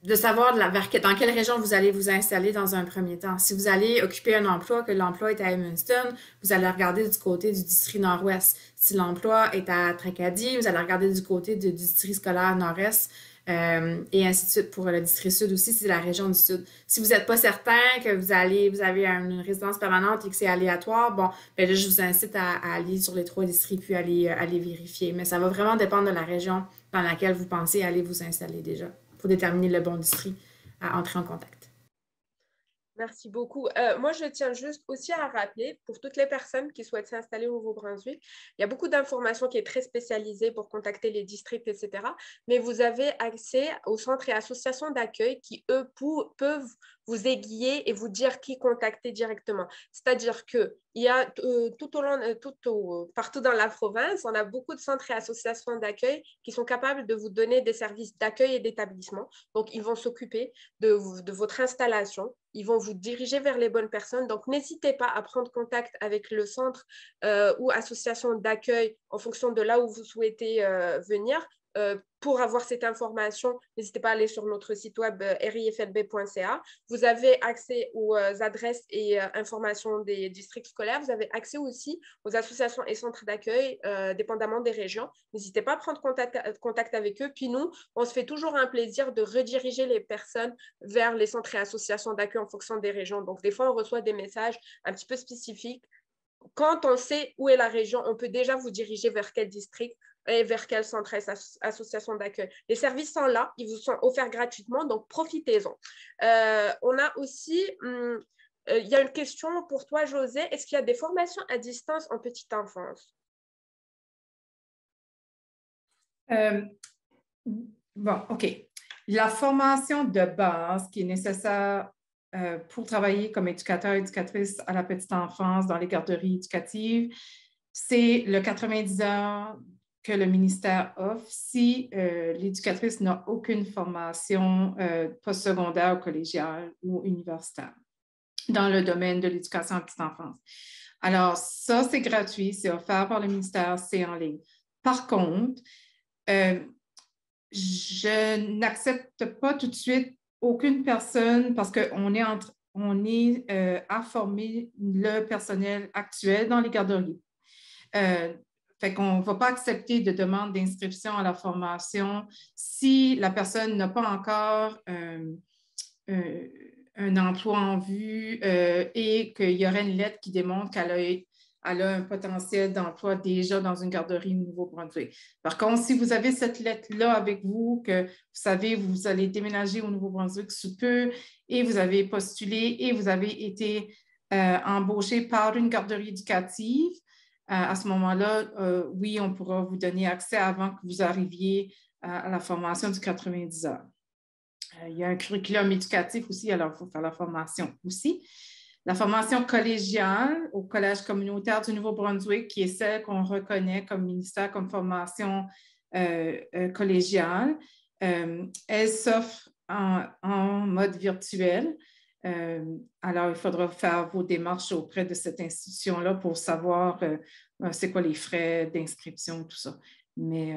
de savoir dans quelle région vous allez vous installer dans un premier temps. Si vous allez occuper un emploi, que l'emploi est à Edmundston, vous allez regarder du côté du district nord-ouest. Si l'emploi est à Tracadie, vous allez regarder du côté du district scolaire nord-est et ainsi de suite. Pour le district sud aussi, c'est la région du sud. Si vous n'êtes pas certain que vous avez une résidence permanente et que c'est aléatoire, bon, ben là, je vous incite à aller sur les 3 districts puis aller vérifier. Mais ça va vraiment dépendre de la région dans laquelle vous pensez aller vous installer déjà, pour déterminer le bon district à entrer en contact. Merci beaucoup. Moi, je tiens juste aussi à rappeler, pour toutes les personnes qui souhaitent s'installer au Nouveau-Brunswick, il y a beaucoup d'informations qui est très spécialisée pour contacter les districts, etc. Mais vous avez accès aux centres et associations d'accueil qui, eux, peuvent vous aiguiller et vous dire qui contacter directement. C'est-à-dire qu'il y a partout dans la province, on a beaucoup de centres et associations d'accueil qui sont capables de vous donner des services d'accueil et d'établissement. Donc, ils vont s'occuper de votre installation. Ils vont vous diriger vers les bonnes personnes. Donc, n'hésitez pas à prendre contact avec le centre ou association d'accueil en fonction de là où vous souhaitez venir. Pour avoir cette information, n'hésitez pas à aller sur notre site web riflb.ca. Vous avez accès aux adresses et informations des districts scolaires. Vous avez accès aussi aux associations et centres d'accueil, dépendamment des régions. N'hésitez pas à prendre contact avec eux. Puis nous, on se fait toujours un plaisir de rediriger les personnes vers les centres et associations d'accueil en fonction des régions. Donc, des fois, on reçoit des messages un petit peu spécifiques. Quand on sait où est la région, on peut déjà vous diriger vers quel district et vers quel centre et association d'accueil. Les services sont là, ils vous sont offerts gratuitement, donc profitez-en. On a aussi, il y a une question pour toi, José. Est-ce qu'il y a des formations à distance en petite enfance? Bon, OK. La formation de base qui est nécessaire pour travailler comme éducateur, éducatrice à la petite enfance dans les garderies éducatives, c'est le 90 heures que le ministère offre si l'éducatrice n'a aucune formation postsecondaire ou collégiale ou universitaire dans le domaine de l'éducation à la petite enfance. Alors, ça, c'est gratuit, c'est offert par le ministère, c'est en ligne. Par contre, je n'accepte pas tout de suite aucune personne parce qu'on est à former le personnel actuel dans les garderies. fait qu'on ne va pas accepter de demande d'inscription à la formation si la personne n'a pas encore un emploi en vue et qu'il y aurait une lettre qui démontre qu'elle a un potentiel d'emploi déjà dans une garderie au Nouveau-Brunswick. Par contre, si vous avez cette lettre-là avec vous, que vous savez, vous allez déménager au Nouveau-Brunswick sous peu et vous avez postulé et vous avez été embauché par une garderie éducative, à ce moment-là, oui, on pourra vous donner accès avant que vous arriviez à la formation du 90 heures. Il y a un curriculum éducatif aussi, alors il faut faire la formation aussi. La formation collégiale au Collège communautaire du Nouveau-Brunswick, qui est celle qu'on reconnaît comme ministère comme formation collégiale, elle s'offre en mode virtuel. Alors, il faudra faire vos démarches auprès de cette institution-là pour savoir c'est quoi les frais d'inscription, tout ça. Mais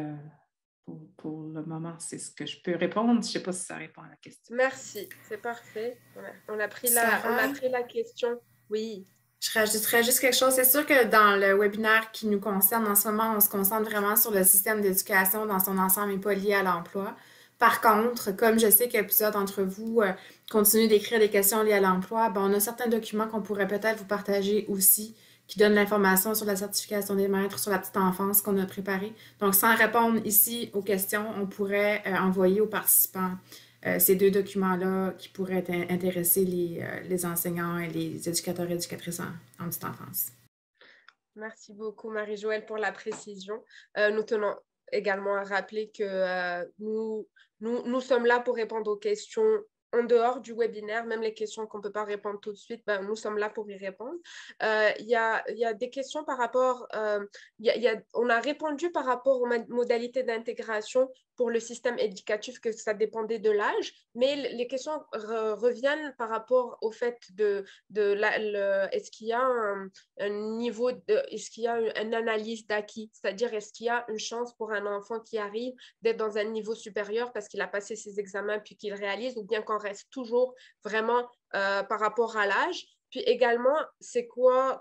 pour le moment, c'est ce que je peux répondre. Je ne sais pas si ça répond à la question. Merci, c'est parfait. On a pris la question. Oui. Je rajouterais juste quelque chose. C'est sûr que dans le webinaire qui nous concerne en ce moment, on se concentre vraiment sur le système d'éducation dans son ensemble et pas lié à l'emploi. Par contre, comme je sais que plusieurs d'entre vous continuent d'écrire des questions liées à l'emploi, ben, on a certains documents qu'on pourrait peut-être vous partager aussi qui donnent l'information sur la certification des maîtres, sur la petite enfance qu'on a préparée. Donc, sans répondre ici aux questions, on pourrait envoyer aux participants ces deux documents-là qui pourraient intéresser les enseignants et les éducateurs et éducatrices en petite enfance. Merci beaucoup, Marie-Joëlle, pour la précision. Nous tenons également à rappeler que nous sommes là pour répondre aux questions en dehors du webinaire, même les questions qu'on ne peut pas répondre tout de suite, ben, nous sommes là pour y répondre. Il y a des questions par rapport, on a répondu par rapport aux modalités d'intégration pour le système éducatif, que ça dépendait de l'âge, mais les questions reviennent par rapport au fait est-ce qu'il y a un niveau, est-ce qu'il y a une analyse d'acquis, c'est-à-dire est-ce qu'il y a une chance pour un enfant qui arrive d'être dans un niveau supérieur parce qu'il a passé ses examens puis qu'il réalise, ou bien qu'on reste toujours vraiment par rapport à l'âge. Puis également,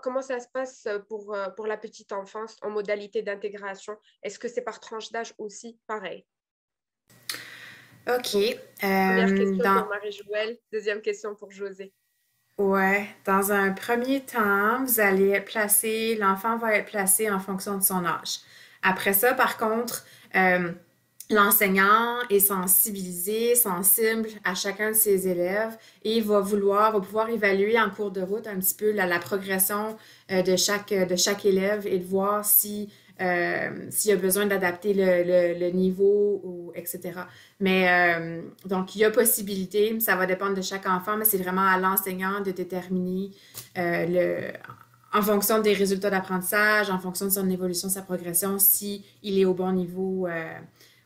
comment ça se passe pour la petite enfance en modalité d'intégration? Est-ce que c'est par tranche d'âge aussi pareil? OK. Première question pour Marie-Joëlle, deuxième question pour José. Ouais, dans un premier temps, l'enfant va être placé en fonction de son âge. Après ça, par contre, l'enseignant est sensible à chacun de ses élèves et va pouvoir évaluer en cours de route un petit peu la progression de chaque élève et de voir s'il y a besoin d'adapter le niveau, etc. Mais donc, il y a possibilité, ça va dépendre de chaque enfant, mais c'est vraiment à l'enseignant de déterminer en fonction des résultats d'apprentissage, en fonction de son évolution, sa progression, s'il est au bon niveau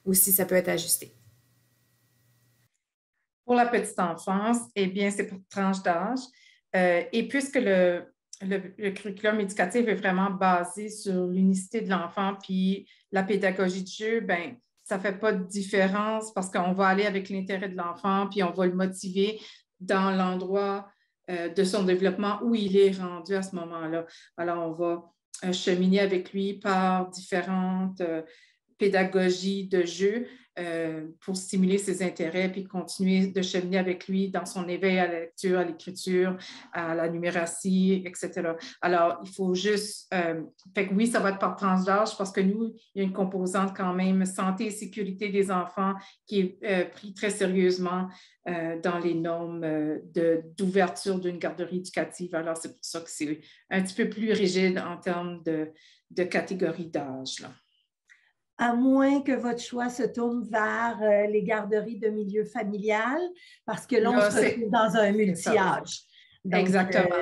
ou si ça peut être ajusté. Pour la petite enfance, eh bien, c'est pour tranche d'âge. Et puisque le curriculum éducatif est vraiment basé sur l'unicité de l'enfant puis la pédagogie de jeu, ben ça ne fait pas de différence parce qu'on va aller avec l'intérêt de l'enfant puis on va le motiver dans l'endroit de son développement où il est rendu à ce moment-là. Alors, on va cheminer avec lui par différentes pédagogies de jeu pour stimuler ses intérêts puis continuer de cheminer avec lui dans son éveil à la lecture, à l'écriture, à la numératie, etc. Alors, il faut juste... fait que oui, ça va être par tranche d'âge parce que nous, il y a une composante quand même santé et sécurité des enfants qui est prise très sérieusement dans les normes d'ouverture d'une garderie éducative. Alors, c'est pour ça que c'est un petit peu plus rigide en termes de catégorie d'âge, là. À moins que votre choix se tourne vers les garderies de milieu familial, parce que là, on se retrouve dans un multi-âge. Donc, exactement.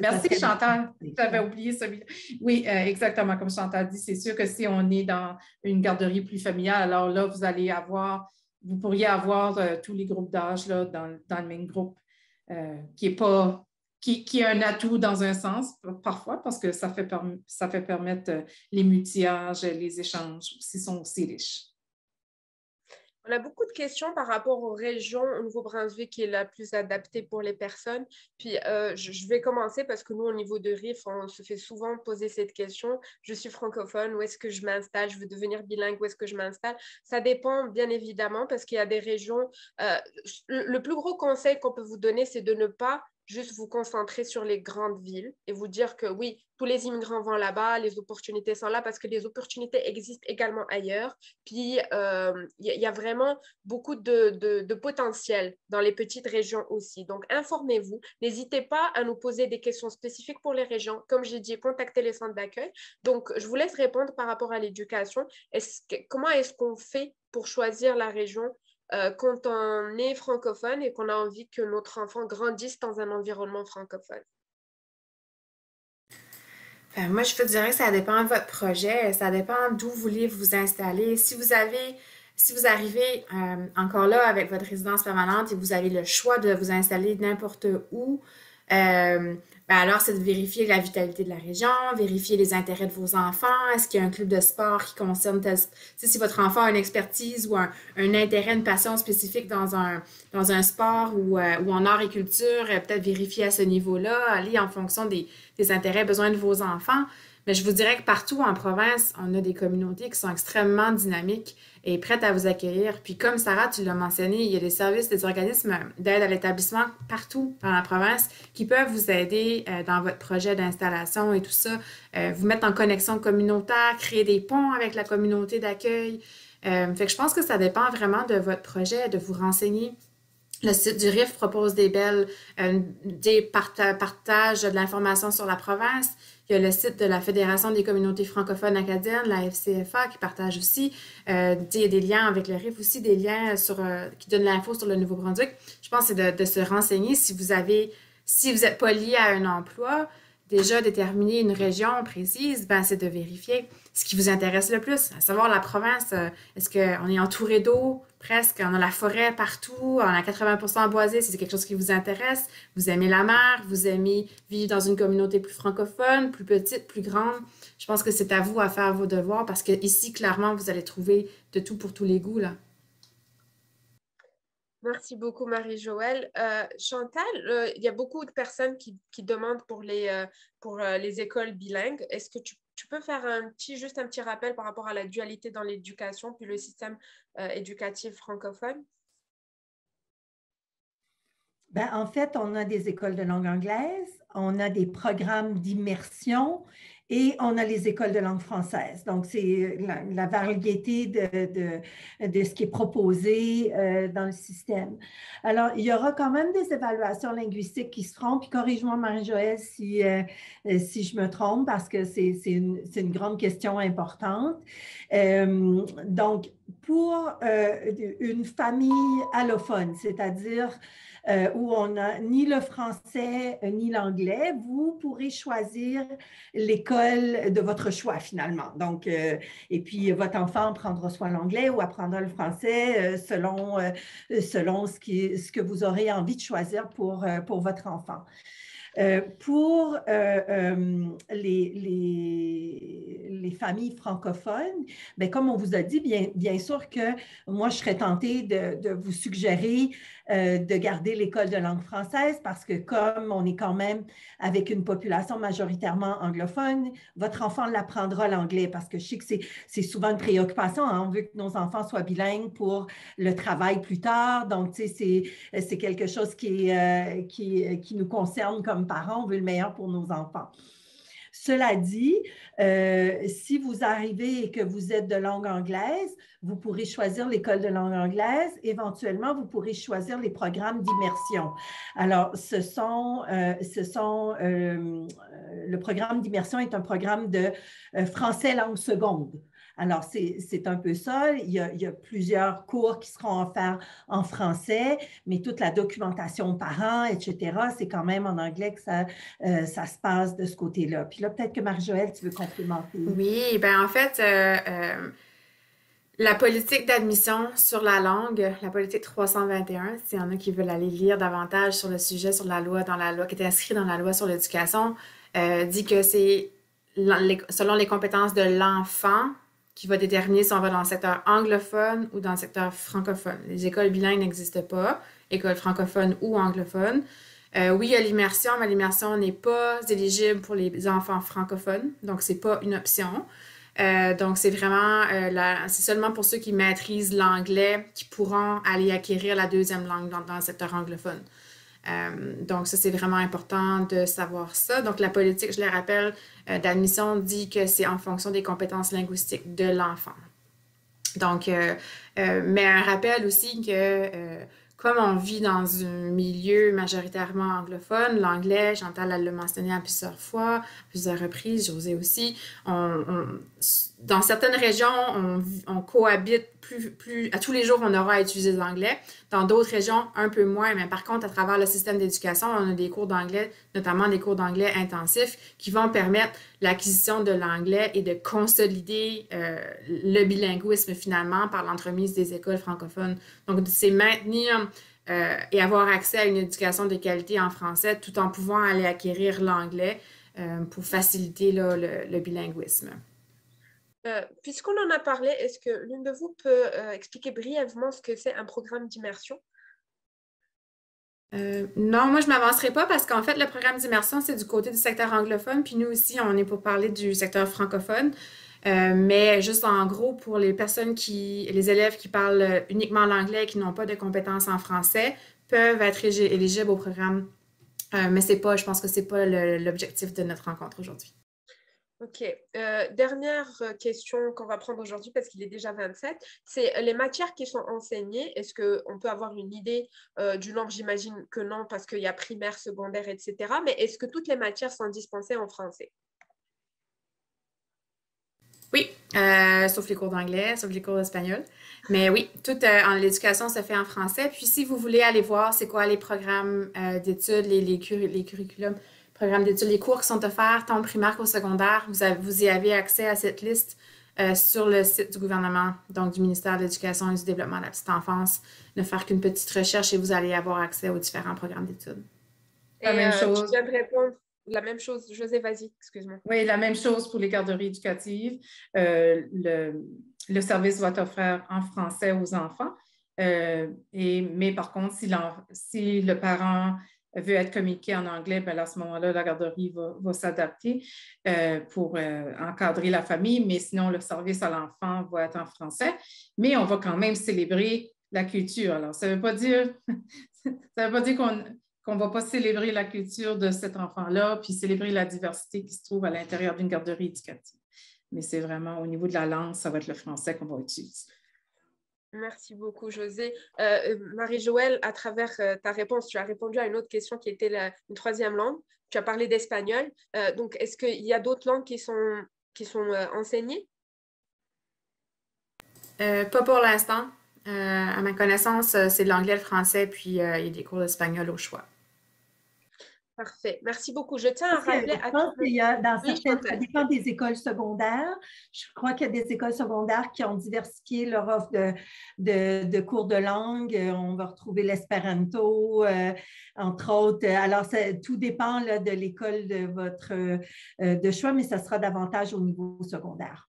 Merci, Chantal. J'avais oublié celui-là. Oui, exactement. Comme Chantal dit, c'est sûr que si on est dans une garderie plus familiale, alors là, vous pourriez avoir tous les groupes d'âge là, dans le même groupe, qui est un atout dans un sens, parfois, parce que ça fait permettre les multi-âges, les échanges aussi sont aussi riches. On a beaucoup de questions par rapport aux régions au Nouveau-Brunswick qui est la plus adaptée pour les personnes. Puis, je vais commencer parce que nous, au niveau de RIF, on se fait souvent poser cette question. Je suis francophone, où est-ce que je m'installe? Je veux devenir bilingue, où est-ce que je m'installe? Ça dépend, bien évidemment, parce qu'il y a des régions. Le plus gros conseil qu'on peut vous donner, c'est de ne pas juste vous concentrer sur les grandes villes et vous dire que oui, tous les immigrants vont là-bas, les opportunités sont là parce que les opportunités existent également ailleurs. Puis, y a vraiment beaucoup de potentiel dans les petites régions aussi. Donc, informez-vous. N'hésitez pas à nous poser des questions spécifiques pour les régions. Comme j'ai dit, contactez les centres d'accueil. Donc, je vous laisse répondre par rapport à l'éducation. Comment est-ce qu'on fait pour choisir la région quand on est francophone et qu'on a envie que notre enfant grandisse dans un environnement francophone? Moi, je vous dirais que ça dépend de votre projet, ça dépend d'où vous voulez vous installer. Si vous arrivez encore là avec votre résidence permanente et vous avez le choix de vous installer n'importe où, alors c'est de vérifier la vitalité de la région, vérifier les intérêts de vos enfants. Est-ce qu'il y a un club de sport qui concerne si votre enfant a une expertise ou un intérêt, une passion spécifique dans un sport ou en art et culture, peut-être vérifier à ce niveau-là, aller en fonction des intérêts, besoins de vos enfants. Mais je vous dirais que partout en province, on a des communautés qui sont extrêmement dynamiques et prêtes à vous accueillir. Puis comme Sarah, tu l'as mentionné, il y a des services, des organismes d'aide à l'établissement partout dans la province qui peuvent vous aider dans votre projet d'installation et tout ça, vous mettre en connexion communautaire, créer des ponts avec la communauté d'accueil. Fait que je pense que ça dépend vraiment de votre projet, de vous renseigner. Le site du RIF propose des partages de l'information sur la province. Il y a le site de la Fédération des communautés francophones acadiennes, la FCFA, qui partage aussi. Il y a des liens avec le RIF aussi, des liens qui donnent l'info sur le Nouveau-Brunswick. Je pense que c'est de se renseigner si vous n'êtes pas lié à un emploi, déjà déterminer une région précise, c'est de vérifier ce qui vous intéresse le plus. À savoir la province, est-ce qu'on est entouré d'eau? Presque, on a la forêt partout, on a 80% boisé, si c'est quelque chose qui vous intéresse. Vous aimez la mer, vous aimez vivre dans une communauté plus francophone, plus petite, plus grande. Je pense que c'est à vous à faire vos devoirs parce que ici, clairement, vous allez trouver de tout pour tous les goûts, là. Merci beaucoup, Marie-Joëlle. Chantal, il y a beaucoup de personnes qui demandent pour les écoles bilingues. Est-ce que tu peux faire juste un petit rappel par rapport à la dualité dans l'éducation puis le système éducatif francophone? En fait, on a des écoles de langue anglaise, on a des programmes d'immersion et on a les écoles de langue française. Donc, c'est la variété de ce qui est proposé dans le système. Alors, il y aura quand même des évaluations linguistiques qui se feront, puis corrige-moi, Marie-Joëlle, si je me trompe, parce que c'est une grande question importante. Donc, pour une famille allophone, c'est-à-dire où on n'a ni le français ni l'anglais, vous pourrez choisir l'école de votre choix finalement. Donc, et puis votre enfant prendra soit l'anglais ou apprendra le français selon ce que vous aurez envie de choisir pour votre enfant. Pour les familles francophones, comme on vous a dit, bien sûr que moi, je serais tentée de vous suggérer de garder l'école de langue française parce que comme on est quand même avec une population majoritairement anglophone, votre enfant l'apprendra l'anglais parce que je sais que c'est souvent une préoccupation. Hein? On veut que nos enfants soient bilingues pour le travail plus tard. Donc, tu sais, c'est quelque chose qui nous concerne comme parents. On veut le meilleur pour nos enfants. Cela dit, si vous arrivez et que vous êtes de langue anglaise, vous pourrez choisir l'école de langue anglaise. Éventuellement, vous pourrez choisir les programmes d'immersion. Alors, le programme d'immersion est un programme de français langue seconde. Alors, c'est un peu ça. Il y a plusieurs cours qui seront offerts en français, mais toute la documentation parents, etc., c'est quand même en anglais que ça se passe de ce côté-là. Puis là, peut-être que Marie-Joëlle, tu veux complémenter. Oui, en fait, la politique d'admission sur la langue, la politique 321, s'il y en a qui veulent aller lire davantage sur le sujet, sur la loi, qui est inscrit dans la loi sur l'éducation, dit que c'est selon les compétences de l'enfant qui va déterminer si on va dans le secteur anglophone ou dans le secteur francophone. Les écoles bilingues n'existent pas, écoles francophones ou anglophones. Oui, il y a l'immersion, mais l'immersion n'est pas éligible pour les enfants francophones, donc c'est pas une option. Donc, c'est vraiment, c'est seulement pour ceux qui maîtrisent l'anglais qui pourront aller acquérir la deuxième langue dans le secteur anglophone. Donc, ça, c'est vraiment important de savoir ça. Donc, la politique, je le rappelle, d'admission dit que c'est en fonction des compétences linguistiques de l'enfant. Donc, mais un rappel aussi que comme on vit dans un milieu majoritairement anglophone, l'anglais, Chantal l'a mentionné à plusieurs fois, à plusieurs reprises, José aussi, dans certaines régions, on cohabite plus, à tous les jours, on aura à utiliser l'anglais. Dans d'autres régions, un peu moins, mais par contre, à travers le système d'éducation, on a des cours d'anglais, notamment des cours d'anglais intensifs, qui vont permettre l'acquisition de l'anglais et de consolider le bilinguisme finalement par l'entremise des écoles francophones. Donc, c'est maintenir et avoir accès à une éducation de qualité en français tout en pouvant aller acquérir l'anglais pour faciliter là, le bilinguisme. Puisqu'on en a parlé, est-ce que l'une de vous peut expliquer brièvement ce que c'est un programme d'immersion? Non, moi, je ne m'avancerai pas parce qu'en fait, le programme d'immersion, c'est du côté du secteur anglophone, puis nous aussi, on est pour parler du secteur francophone. Mais juste en gros, pour les les élèves qui parlent uniquement l'anglais et qui n'ont pas de compétences en français, peuvent être éligibles au programme. Mais je pense que ce n'est pas l'objectif de notre rencontre aujourd'hui. OK. Dernière question qu'on va prendre aujourd'hui parce qu'il est déjà 27, c'est les matières qui sont enseignées. Est-ce qu'on peut avoir une idée du nombre? J'imagine que non parce qu'il y a primaire, secondaire, etc. Mais est-ce que toutes les matières sont dispensées en français? Oui, sauf les cours d'anglais, sauf les cours d'espagnol. Mais oui, toute l'éducation se fait en français. Puis si vous voulez aller voir c'est quoi les programmes d'études, les curriculums, programmes d'études, les cours qui sont offerts tant au primaire qu'au secondaire, vous y avez accès à cette liste sur le site du gouvernement, donc du ministère de l'Éducation et du Développement de la petite enfance. Ne faire qu'une petite recherche et vous allez avoir accès aux différents programmes d'études. La même chose. Tu viens de répondre. La même chose. José, vas-y, excuse-moi. Oui, la même chose pour les garderies éducatives. Le service va être offert en français aux enfants. Mais par contre, si le parent veut être communiqué en anglais, bien, à ce moment-là, la garderie va s'adapter pour encadrer la famille. Mais sinon, le service à l'enfant va être en français. Mais on va quand même célébrer la culture. Alors, ça ne veut pas dire, qu'on ne va pas célébrer la culture de cet enfant-là, puis célébrer la diversité qui se trouve à l'intérieur d'une garderie éducative. Mais c'est vraiment au niveau de la langue, ça va être le français qu'on va utiliser. Merci beaucoup, José. Marie-Joëlle, à travers ta réponse, tu as répondu à une autre question qui était une troisième langue. Tu as parlé d'espagnol. Donc, est-ce qu'il y a d'autres langues qui sont enseignées? Pas pour l'instant. À ma connaissance, c'est l'anglais, le français, puis il y a des cours d'espagnol au choix. Parfait. Merci beaucoup. Je tiens à rappeler Je pense qu'il y a dans certaines, ça dépend des écoles secondaires. Je crois qu'il y a des écoles secondaires qui ont diversifié leur offre de cours de langue. On va retrouver l'espéranto, entre autres. Alors, tout dépend là, de l'école de votre de choix, mais ça sera davantage au niveau secondaire.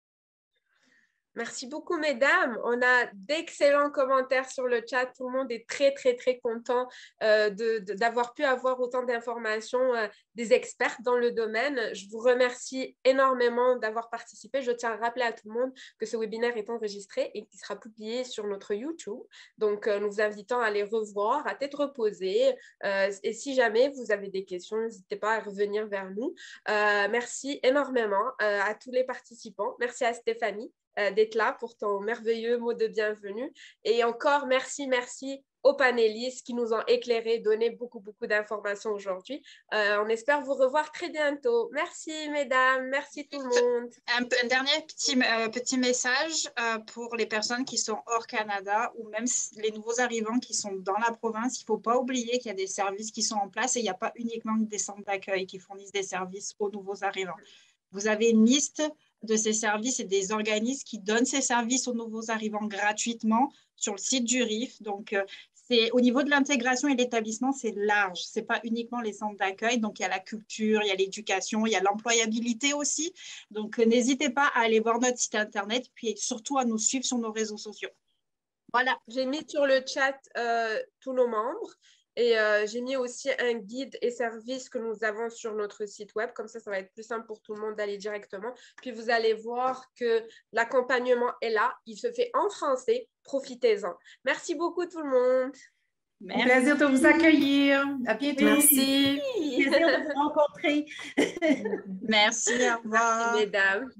Merci beaucoup, mesdames. On a d'excellents commentaires sur le chat. Tout le monde est très, très, très content d'avoir pu avoir autant d'informations des experts dans le domaine. Je vous remercie énormément d'avoir participé. Je tiens à rappeler à tout le monde que ce webinaire est enregistré et qu'il sera publié sur notre YouTube. Donc, nous vous invitons à les revoir à tête reposée. Et si jamais vous avez des questions, n'hésitez pas à revenir vers nous. Merci énormément à tous les participants. Merci à Stéphanie d'être là pour ton merveilleux mot de bienvenue. Et encore, merci aux panélistes qui nous ont éclairés, donné beaucoup d'informations aujourd'hui. On espère vous revoir très bientôt. Merci, mesdames. Merci tout le monde. Un dernier petit message pour les personnes qui sont hors Canada ou même les nouveaux arrivants qui sont dans la province. Il ne faut pas oublier qu'il y a des services qui sont en place et il n'y a pas uniquement des centres d'accueil qui fournissent des services aux nouveaux arrivants. Vous avez une liste de ces services et des organismes qui donnent ces services aux nouveaux arrivants gratuitement sur le site du RIF. Donc, Au niveau de l'intégration et l'établissement, c'est large. Ce n'est pas uniquement les centres d'accueil. Donc, il y a la culture, il y a l'éducation, il y a l'employabilité aussi. Donc, n'hésitez pas à aller voir notre site Internet, puis surtout à nous suivre sur nos réseaux sociaux. Voilà. J'ai mis sur le chat tous nos membres et j'ai mis aussi un guide et service que nous avons sur notre site web. Comme ça va être plus simple pour tout le monde d'aller directement. Puis vous allez voir que l'accompagnement est là. Il se fait en français. Profitez-en. Merci beaucoup tout le monde. Merci. Un plaisir de vous accueillir. À bientôt. Merci. Plaisir de vous rencontrer. Merci, au revoir. Merci, mesdames.